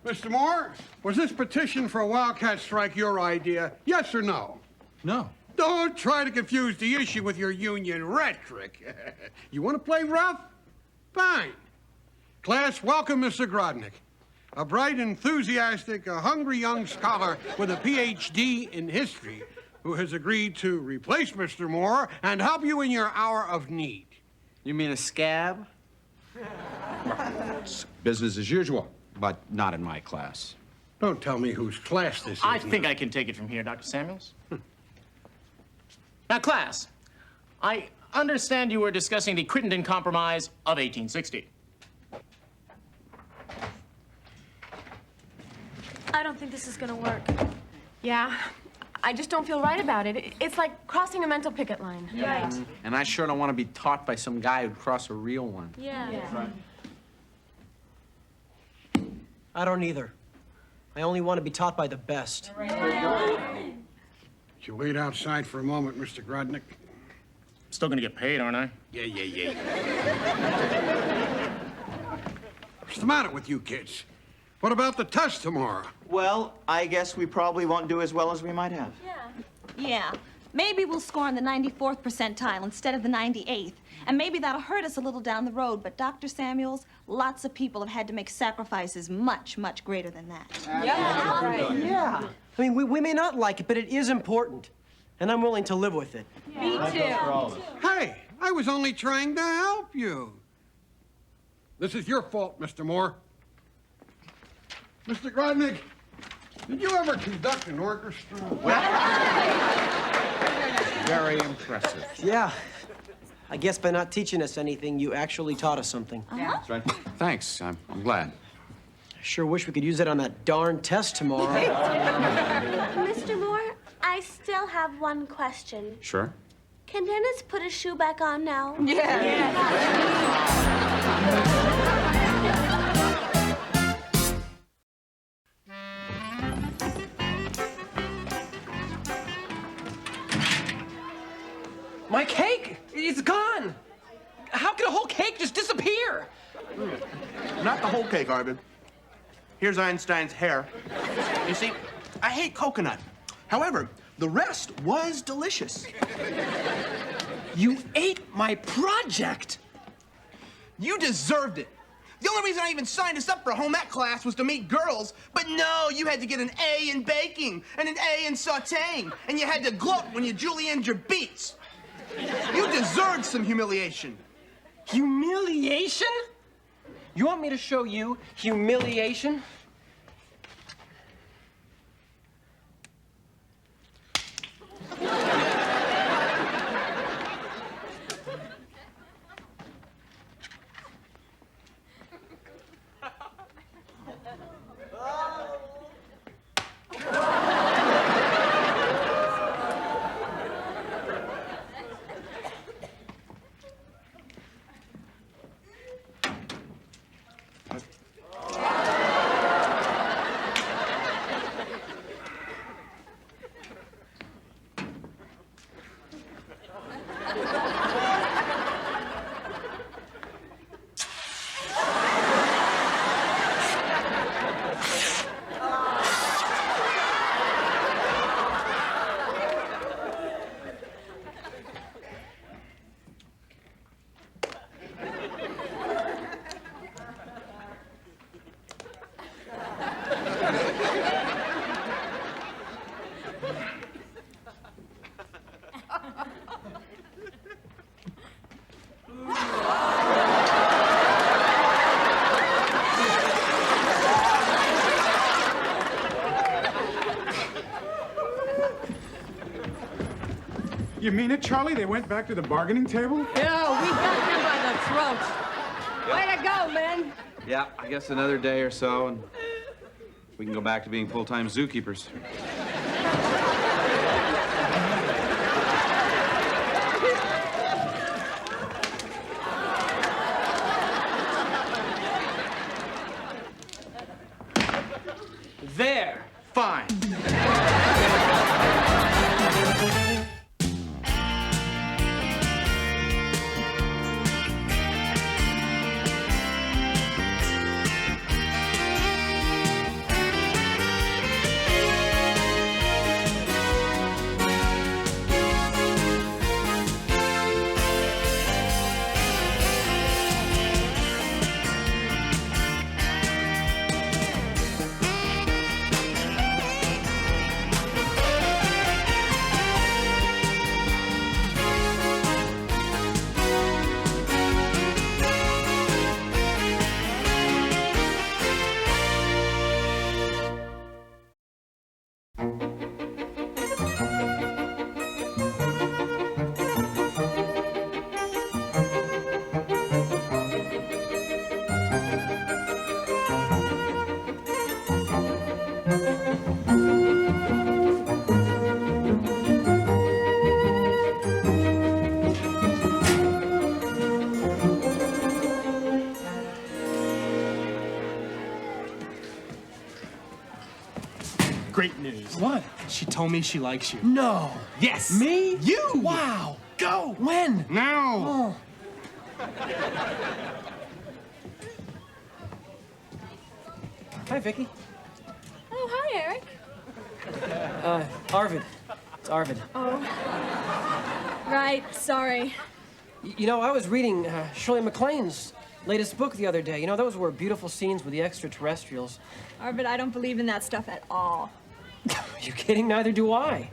Mr. Moore, was this petition for a wildcat strike your idea? Yes or no? No. Don't try to confuse the issue with your union rhetoric. You want to play rough? Fine. Class, welcome Mr. Grodnick. A bright, enthusiastic, hungry young scholar with a PhD in history who has agreed to replace Mr. Moore and help you in your hour of need. You mean a scab? It's business as usual, but not in my class. Don't tell me whose class this is. I think I can take it from here, Dr. Samuels. Now, class, I understand you were discussing the Crittenden Compromise of 1860. I don't think this is gonna work. Yeah, I just don't feel right about it. It's like crossing a mental picket line. Right. And I sure don't want to be taught by some guy who'd cross a real one. Yeah. I don't either. I only want to be taught by the best. Would you wait outside for a moment, Mr. Grodnick? Still gonna get paid, aren't I? Yeah. What's the matter with you kids? What about the test tomorrow? Well, I guess we probably won't do as well as we might have. Yeah. Maybe we'll score on the 94th percentile instead of the 98th. And maybe that'll hurt us a little down the road. But Dr. Samuels, lots of people have had to make sacrifices much, much greater than that. Yeah. I mean, we may not like it, but it is important. And I'm willing to live with it. Me too. Hey, I was only trying to help you. This is your fault, Mr. Moore. Mr. Grodnick, did you ever conduct an orchestra? Very impressive. Yeah. I guess by not teaching us anything, you actually taught us something. That's right. Thanks. I'm glad. I sure wish we could use it on that darn test tomorrow. Mr. Moore, I still have one question. Sure. Can Dennis put his shoe back on now? My cake! It's gone! How could a whole cake just disappear? Not the whole cake, Arvid. Here's Einstein's hair. You see, I hate coconut. However, the rest was delicious. You ate my project! You deserved it. The only reason I even signed us up for a home ec class was to meet girls, but no, you had to get an A in baking and an A in sautéing, and you had to gloat when you julienned your beets. You deserved some humiliation. Humiliation? You want me to show you humiliation? You mean it, Charlie? They went back to the bargaining table? Yeah, we got them by the throat. Way to go, men. Yeah, I guess another day or so, and we can go back to being full-time zookeepers. There. Fine. Great news. What? She told me she likes you. No. Yes. Me? You. Wow. Go. When? Now. Oh. Hi, Vicky. Oh, hi, Eric. Arvid. It's Arvid. Oh. Right, sorry. You know, I was reading Shirley MacLaine's latest book the other day. You know, those were beautiful scenes with the extraterrestrials. Arvid, I don't believe in that stuff at all. Are you kidding? Neither do I.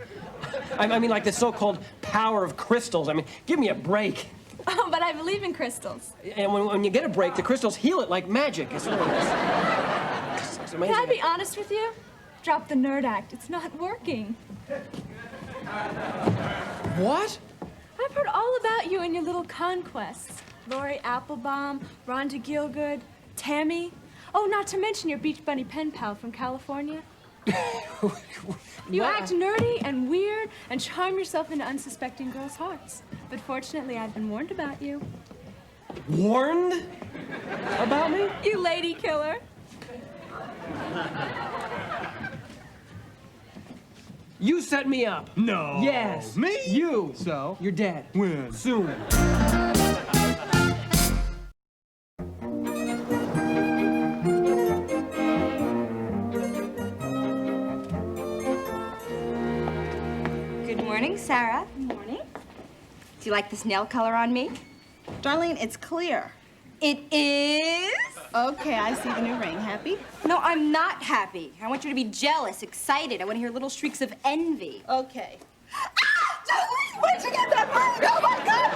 I mean, like the so-called power of crystals. I mean, give me a break. Oh, but I believe in crystals. And when you get a break, the crystals heal it like magic. It's really it's amazing. Can I be honest with you? Drop the nerd act. It's not working. What? I've heard all about you and your little conquests. Lori Applebaum, Rhonda Gielgud, Tammy. Oh, not to mention your Beach Bunny pen pal from California. You act nerdy and weird and charm yourself into unsuspecting girls' hearts. But fortunately, I've been warned about you. Warned? About me? You lady killer. You set me up. No. Yes. Me? You. So? You're dead. When? Soon. Good morning, Sarah. Good morning. Do you like this nail color on me? Darlene, it's clear. It is? Okay, I see the new ring. Happy? No, I'm not happy. I want you to be jealous, excited. I want to hear little shrieks of envy. Okay. Ah! Darlene, where'd you get that ring? Oh, my God!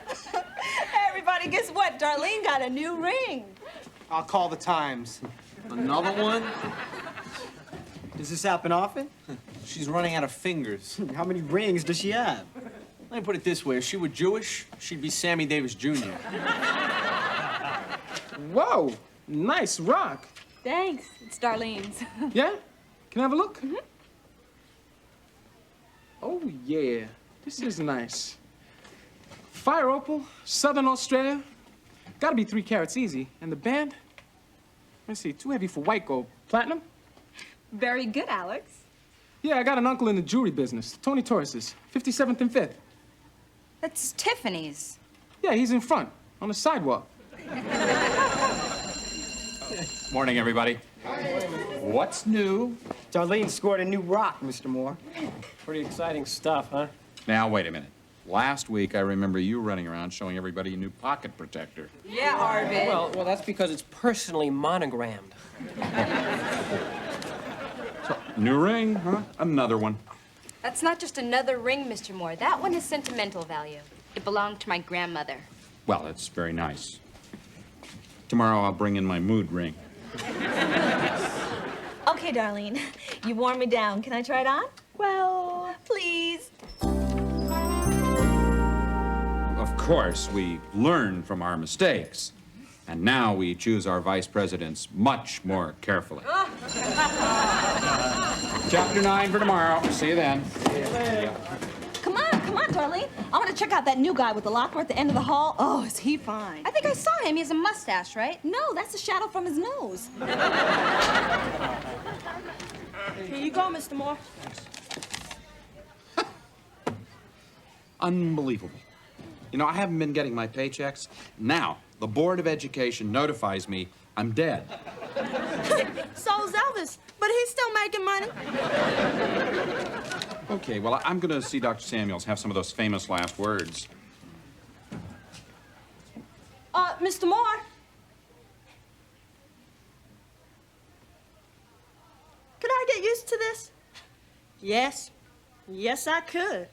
Gorgeous! Hey, everybody, guess what? Darlene got a new ring. I'll call the Times. Another one? Does this happen often? She's running out of fingers. How many rings does she have? Let me put it this way. If she were Jewish, she'd be Sammy Davis Jr. Whoa, nice rock. Thanks. It's Darlene's. Yeah? Can I have a look? Oh, yeah. This is nice. Fire opal, Southern Australia. Gotta be 3 carats easy. And the band? Let's see, too heavy for white gold. Platinum? Very good, Alex. Yeah, I got an uncle in the jewelry business. Tony Torres's, 57th and 5th. That's Tiffany's. Yeah, he's in front, on the sidewalk. Morning, everybody. What's new? Darlene scored a new rock, Mr. Moore. Pretty exciting stuff, huh? Now, wait a minute. Last week, I remember you running around showing everybody a new pocket protector. Yeah, Arvid. Well, that's because it's personally monogrammed. New ring, huh? Another one. That's not just another ring, Mr. Moore. That one has sentimental value. It belonged to my grandmother. Well, it's very nice. Tomorrow, I'll bring in my mood ring. Okay, Darlene, you wore me down. Can I try it on? Well, please. course, we learn from our mistakes. And now we choose our vice presidents much more carefully. Chapter 9 for tomorrow. See you then. Come on, Darlene. I want to check out that new guy with the locker at the end of the hall. Oh, is he fine? I think I saw him. He has a mustache, right? No, that's a shadow from his nose. Here you go, Mr. Moore. Unbelievable. You know, I haven't been getting my paychecks. Now, the Board of Education notifies me I'm dead. So's Elvis, but he's still making money. Okay, well, I'm going to see Dr. Samuels, have some of those famous last words. Mr. Moore. Could I get used to this? Yes. Yes, I could.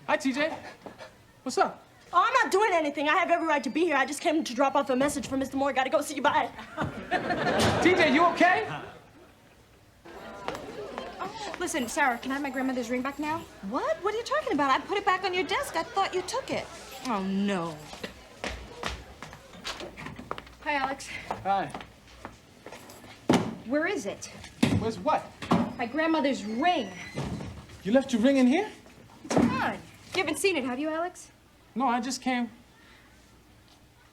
Hi, TJ. What's up? Oh, I'm not doing anything. I have every right to be here. I just came to drop off a message for Mr. Moore. Gotta go. See you. Bye. TJ, you okay? Listen, Sarah, can I have my grandmother's ring back now? What? What are you talking about? I put it back on your desk. I thought you took it. Oh, no. Hi, Alex. Hi. Where is it? Where's what? My grandmother's ring. You left your ring in here? Come on. You haven't seen it, have you, Alex? No, I just came.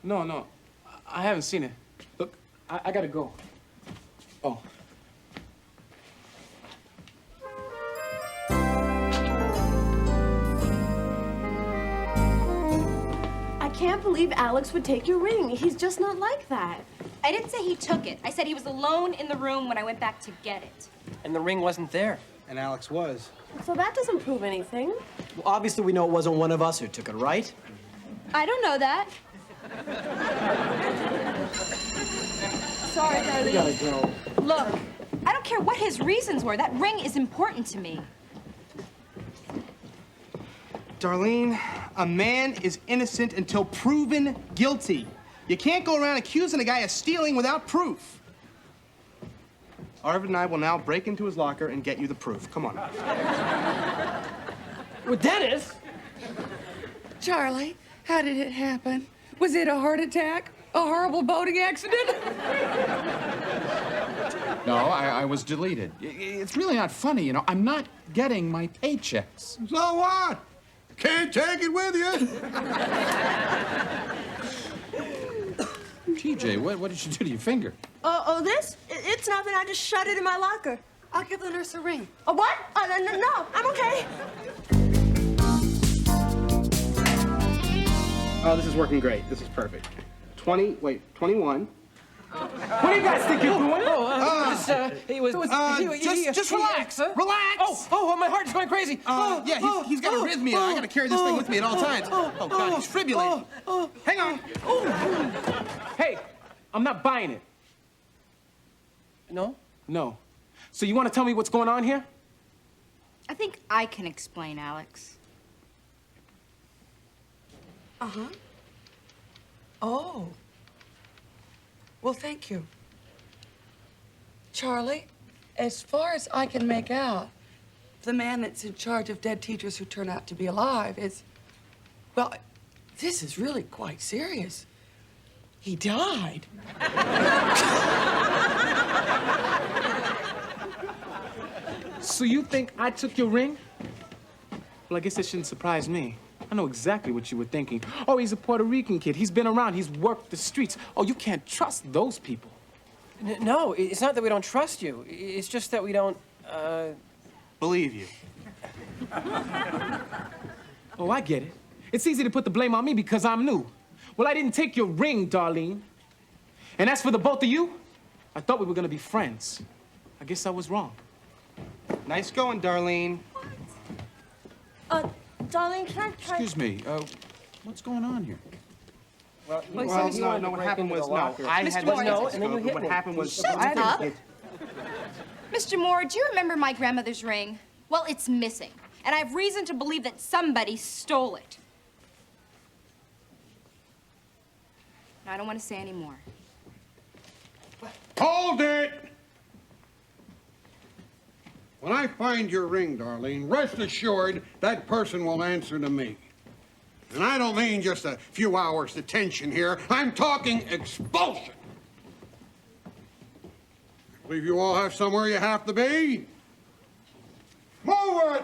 No, I haven't seen it. Look, I gotta go. Oh. I can't believe Alex would take your ring. He's just not like that. I didn't say he took it. I said he was alone in the room when I went back to get it. And the ring wasn't there. And Alex was. So that doesn't prove anything. Well, obviously, we know it wasn't one of us who took it, right? I don't know that. Sorry, darling. We gotta go. Look, I don't care what his reasons were. That ring is important to me. Darlene, a man is innocent until proven guilty. You can't go around accusing a guy of stealing without proof. Arvid and I will now break into his locker and get you the proof. Come on. Well, Dennis! Charlie, how did it happen? Was it a heart attack? A horrible boating accident? No, I was deleted. It's really not funny, you know. I'm not getting my paychecks. So what? Can't take it with you. TJ, what did you do to your finger? This? It's nothing. I just shut it in my locker. I'll give the nurse a ring. Oh, what? No, I'm okay. Oh, this is working great. This is perfect. 21. What do you guys think you're doing? Just relax. Huh? Relax. Oh, my heart's going crazy. Yeah, he's got arrhythmia. I gotta carry this thing with me at all times. Oh, God, he's fibrillating. Hang on. Hey, I'm not buying it. No? No. So you want to tell me what's going on here? I think I can explain, Alex. Uh-huh. Oh. Well, thank you. Charlie, as far as I can make out, the man that's in charge of dead teachers who turn out to be alive is, well, this is really quite serious. He died. So you think I took your ring? Well, I guess it shouldn't surprise me. I know exactly what you were thinking. Oh, he's a Puerto Rican kid. He's been around. He's worked the streets. Oh, you can't trust those people. No, it's not that we don't trust you. It's just that we don't, Believe you. Oh, I get it. It's easy to put the blame on me because I'm new. Well, I didn't take your ring, Darlene. And as for the both of you, I thought we were gonna be friends. I guess I was wrong. Nice going, Darlene. Darlene, can I try? Excuse me, what's going on here? Well, no, what happened was, I had Moore, no, and then you hit what happened was... Shut up. Mr. Moore, do you remember my grandmother's ring? Well, it's missing, and I have reason to believe that somebody stole it. I don't want to say any more. Hold it! When I find your ring, Darlene, rest assured that person will answer to me. And I don't mean just a few hours detention here. I'm talking expulsion. I believe you all have somewhere you have to be. Move it!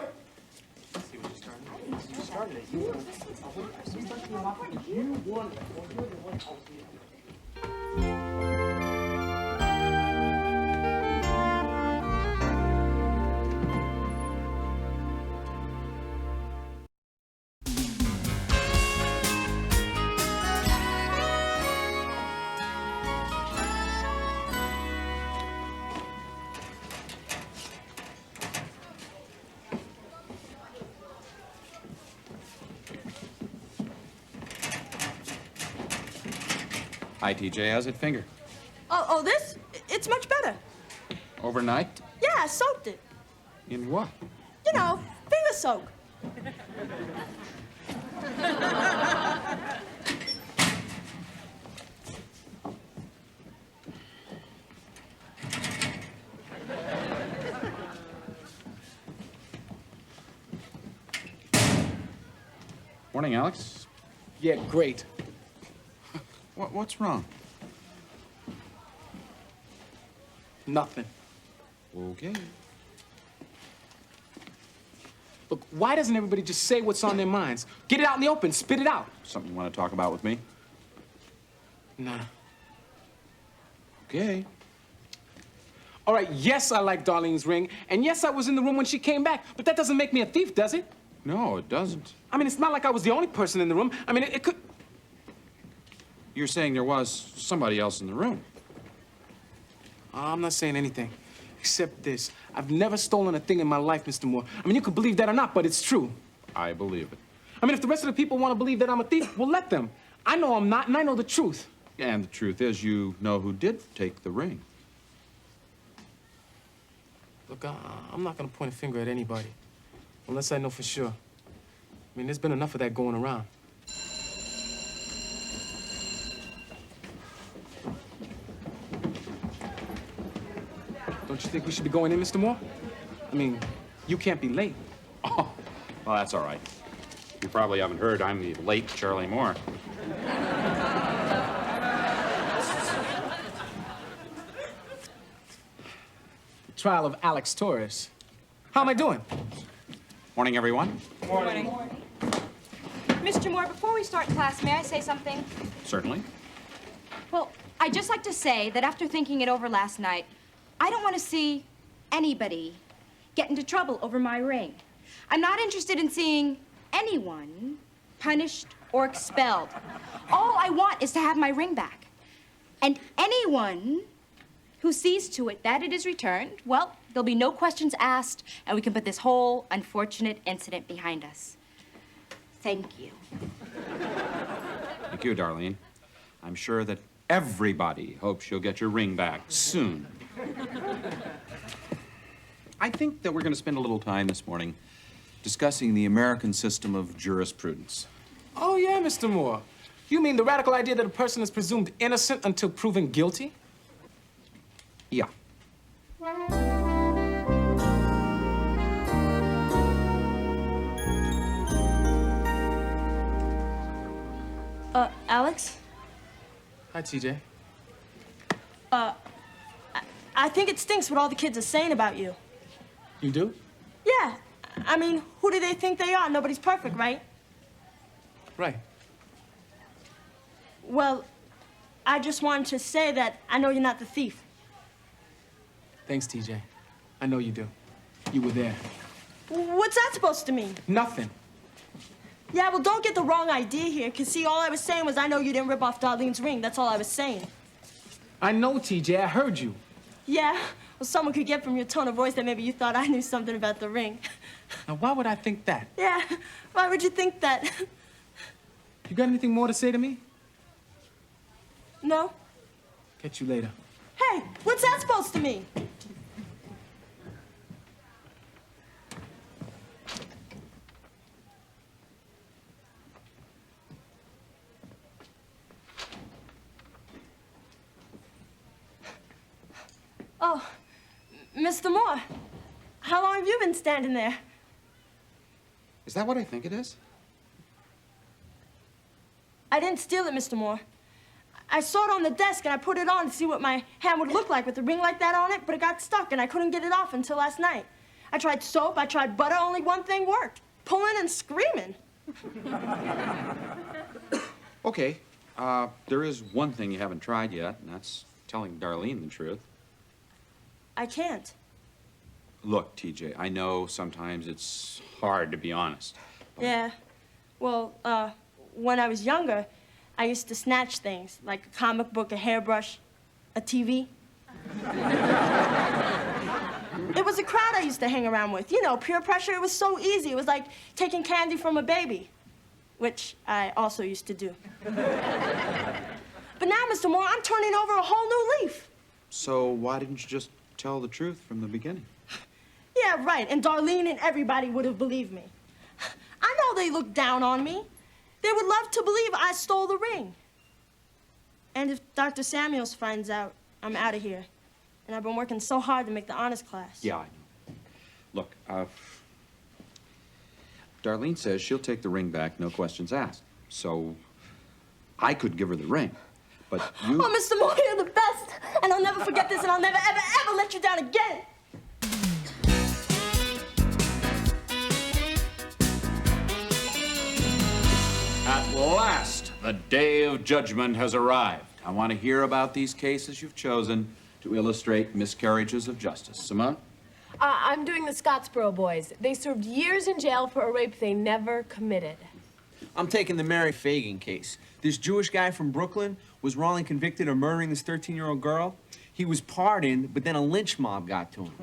Hi, TJ. How's it finger? Oh, this? It's much better. Overnight? Yeah, I soaked it. In what? You know, finger soak. Morning, Alex. Yeah, great. What's wrong? Nothing. Okay. Look, why doesn't everybody just say what's on their minds? Get it out in the open, spit it out. Something you want to talk about with me? Nah. Okay. All right, yes, I like Darlene's ring, and yes, I was in the room when she came back, but that doesn't make me a thief, does it? No, it doesn't. I mean, it's not like I was the only person in the room. I mean, it could... You're saying there was somebody else in the room. I'm not saying anything, except this. I've never stolen a thing in my life, Mr. Moore. I mean, you can believe that or not, but it's true. I believe it. I mean, if the rest of the people want to believe that I'm a thief, well, let them. I know I'm not, and I know the truth. And the truth is, you know who did take the ring. Look, I'm not going to point a finger at anybody, unless I know for sure. I mean, there's been enough of that going around. Don't you think we should be going in, Mr. Moore? I mean, you can't be late. Oh, well, that's all right. You probably haven't heard I'm the late Charlie Moore. Trial of Alex Torres. How am I doing? Morning, everyone. Morning. Mr. Moore, before we start class, may I say something? Certainly. Well, I'd just like to say that after thinking it over last night, I don't want to see anybody get into trouble over my ring. I'm not interested in seeing anyone punished or expelled. All I want is to have my ring back. And anyone who sees to it that it is returned, well, there'll be no questions asked, and we can put this whole unfortunate incident behind us. Thank you. Thank you, Darlene. I'm sure that everybody hopes you'll get your ring back soon. I think that we're going to spend a little time this morning discussing the American system of jurisprudence. Oh, yeah, Mr. Moore. You mean the radical idea that a person is presumed innocent until proven guilty? Yeah. Alex? Hi, TJ. I think it stinks what all the kids are saying about you. You do? Yeah. I mean, who do they think they are? Nobody's perfect, right? Right. Well, I just wanted to say that I know you're not the thief. Thanks, TJ. I know you do. You were there. What's that supposed to mean? Nothing. Yeah, well, don't get the wrong idea here, because, see, all I was saying was I know you didn't rip off Darlene's ring. That's all I was saying. I know, TJ. I heard you. Yeah, well, someone could get from your tone of voice that maybe you thought I knew something about the ring. Now, why would I think that? Yeah, why would you think that? You got anything more to say to me? No? Catch you later. Hey, what's that supposed to mean? Oh, Mr. Moore, How long have you been standing there? Is that what I think it is? I didn't steal it, Mr. Moore. I saw it on the desk, and I put it on to see what my hand would look like with a ring like that on it, but it got stuck, and I couldn't get it off until last night. I tried soap, I tried butter, only one thing worked. Pulling and screaming. Okay, there is one thing you haven't tried yet, and that's telling Darlene the truth. I can't. Look, TJ, I know sometimes it's hard to be honest. Yeah. Well, when I was younger, I used to snatch things, like a comic book, a hairbrush, a TV. It was a crowd I used to hang around with. You know, peer pressure, it was so easy. It was like taking candy from a baby, which I also used to do. But now, Mr. Moore, I'm turning over a whole new leaf. So why didn't you just tell the truth from the beginning? Yeah, right, and Darlene and everybody would have believed me. I know they look down on me. They would love to believe I stole the ring. And if Dr. Samuels finds out, I'm out of here. And I've been working so hard to make the honors class. Yeah, I know. Look, Darlene says she'll take the ring back, no questions asked. So I could give her the ring, but you... Oh, Mr. Moore, you're the best. And I'll never forget this, and I'll never, ever, ever let you down again. At last, the day of judgment has arrived. I want to hear about these cases you've chosen to illustrate miscarriages of justice. Simone? I'm doing the Scottsboro boys. They served years in jail for a rape they never committed. I'm taking the Mary Fagan case. This Jewish guy from Brooklyn was wrongly convicted of murdering this 13-year-old girl. He was pardoned, but then a lynch mob got to him.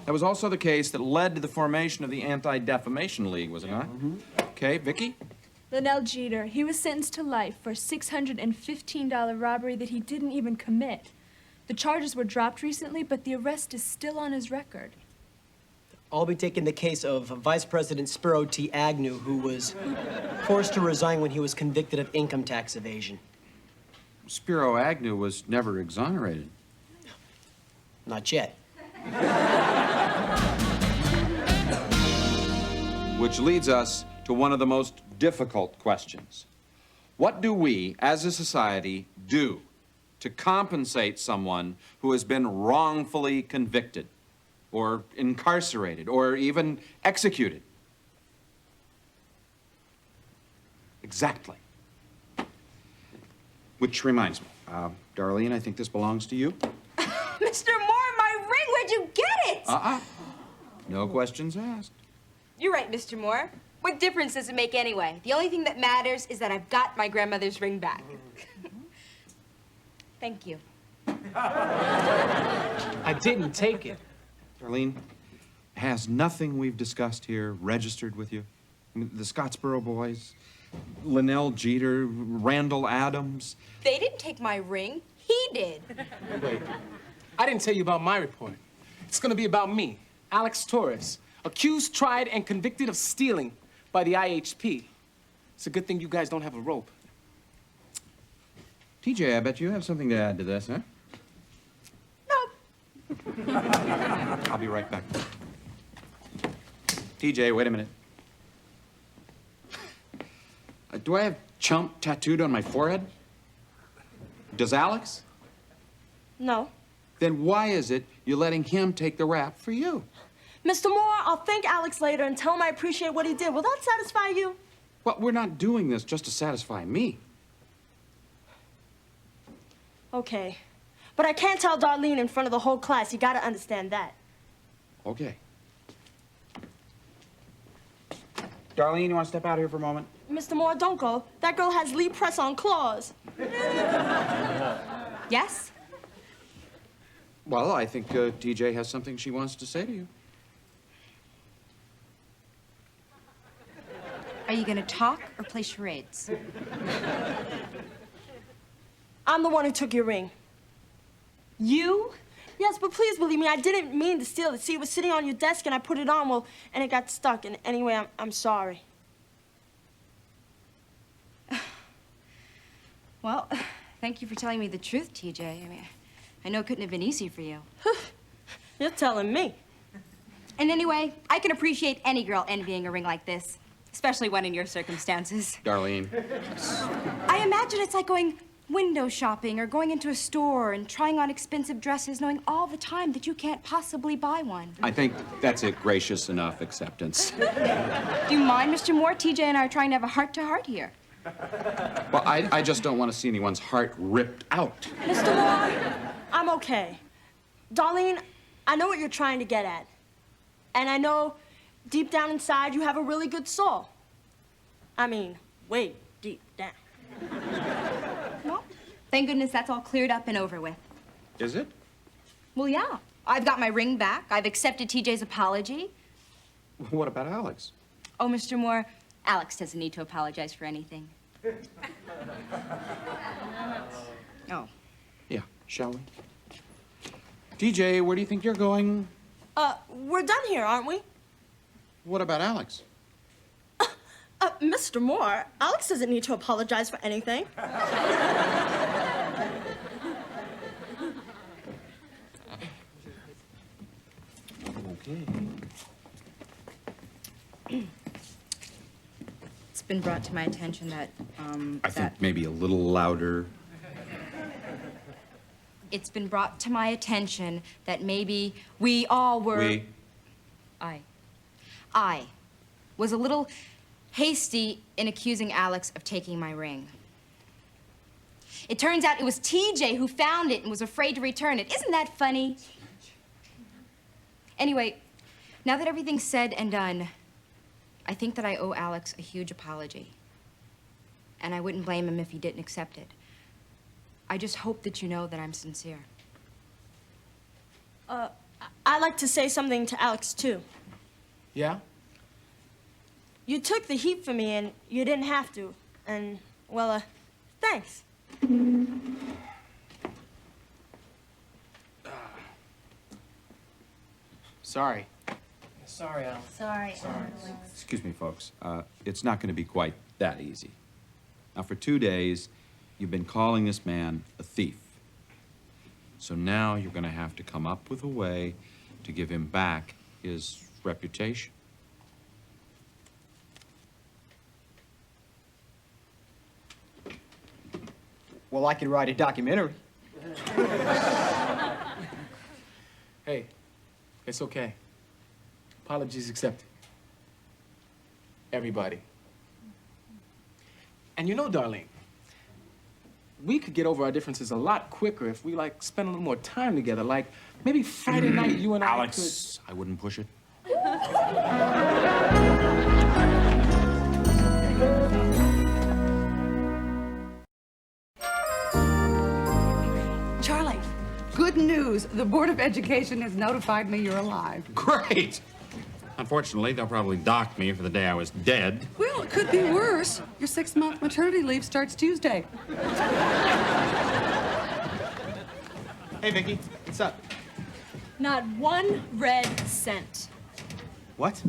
That was also the case that led to the formation of the Anti-Defamation League, was it not? Okay, Vicky? Linnell Jeter, he was sentenced to life for a $615 robbery that he didn't even commit. The charges were dropped recently, but the arrest is still on his record. I'll be taking the case of Vice President Spiro T. Agnew, who was forced to resign when he was convicted of income tax evasion. Spiro Agnew was never exonerated. Not yet. Which leads us to one of the most difficult questions. What do we, as a society, do to compensate someone who has been wrongfully convicted, or incarcerated, or even executed? Exactly. Which reminds me, Darlene, I think this belongs to you. Mr. Moore, my ring, where'd you get it? No questions asked. You're right, Mr. Moore. What difference does it make anyway? The only thing that matters is that I've got my grandmother's ring back. Thank you. I didn't take it. Darlene, has nothing we've discussed here registered with you? I mean, the Scottsboro boys, Linnell Jeter, Randall Adams. They didn't take my ring. He did. Wait, I didn't tell you about my report. It's gonna be about me, Alex Torres, accused, tried, and convicted of stealing by the IHP. It's a good thing you guys don't have a rope. TJ, I bet you have something to add to this, huh? No. I'll be right back. TJ, wait a minute. Do I have chump tattooed on my forehead? Does Alex? No. Then why is it you're letting him take the rap for you? Mr. Moore, I'll thank Alex later and tell him I appreciate what he did. Will that satisfy you? Well, we're not doing this just to satisfy me. Okay. But I can't tell Darlene in front of the whole class. You gotta understand that. Okay. Darlene, you want to step out here for a moment? Mr. Moore, don't go. That girl has Lee press-on claws. Yes? Well, I think TJ has something she wants to say to you. Are you gonna talk or play charades? I'm the one who took your ring. You? Yes, but please believe me, I didn't mean to steal it. See, it was sitting on your desk and I put it on, well, and it got stuck. And anyway, I'm sorry. Well, thank you for telling me the truth, TJ. I mean, I know it couldn't have been easy for you. You're telling me. And anyway, I can appreciate any girl envying a ring like this, especially one in your circumstances. Darlene. I imagine it's like going window shopping or going into a store and trying on expensive dresses, knowing all the time that you can't possibly buy one. I think that's a gracious enough acceptance. Do you mind, Mr. Moore? TJ and I are trying to have a heart-to-heart here. Well, I just don't want to see anyone's heart ripped out. Mr. Moore, I'm okay. Darlene, I know what you're trying to get at. And I know deep down inside you have a really good soul. I mean, way deep down. Well, thank goodness that's all cleared up and over with. Is it? Well, yeah. I've got my ring back. I've accepted TJ's apology. What about Alex? Oh, Mr. Moore, Alex doesn't need to apologize for anything. Oh. Yeah, shall we? TJ, where do you think you're going? We're done here, aren't we? What about Alex? Mr. Moore, Alex doesn't need to apologize for anything. Okay. It's been brought to my attention that, I think maybe a little louder. It's been brought to my attention that maybe we all were... I was a little hasty in accusing Alex of taking my ring. It turns out it was TJ who found it and was afraid to return it. Isn't that funny? Anyway, now that everything's said and done, I think that I owe Alex a huge apology. And I wouldn't blame him if he didn't accept it. I just hope that you know that I'm sincere. I'd like to say something to Alex, too. Yeah? You took the heat for me, and you didn't have to. And, well, thanks. Sorry. Sorry, Al. Sorry. Excuse me, folks. It's not going to be quite that easy. Now, for 2 days, you've been calling this man a thief. So now you're going to have to come up with a way to give him back his reputation. Well, I could write a documentary. Hey, it's okay. Apologies accepted. Everybody. And you know, Darlene, we could get over our differences a lot quicker if we, like, spend a little more time together. Like, maybe Friday night you and Alex, I wouldn't push it. Charlie, good news. The Board of Education has notified me you're alive. Great! Unfortunately, they'll probably dock me for the day I was dead. Well, it could be worse. Your 6-month maternity leave starts Tuesday. Hey, Vicky, what's up? Not one red cent. What?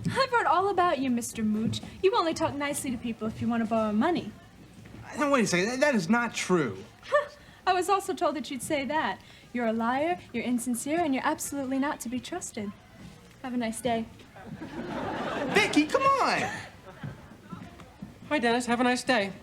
I've heard all about you, Mr. Mooch. You only talk nicely to people if you want to borrow money. No, wait a second. That is not true. I was also told that you'd say that. You're a liar, you're insincere, and you're absolutely not to be trusted. Have a nice day. Vicky, come on! Hi, Dennis. Have a nice day.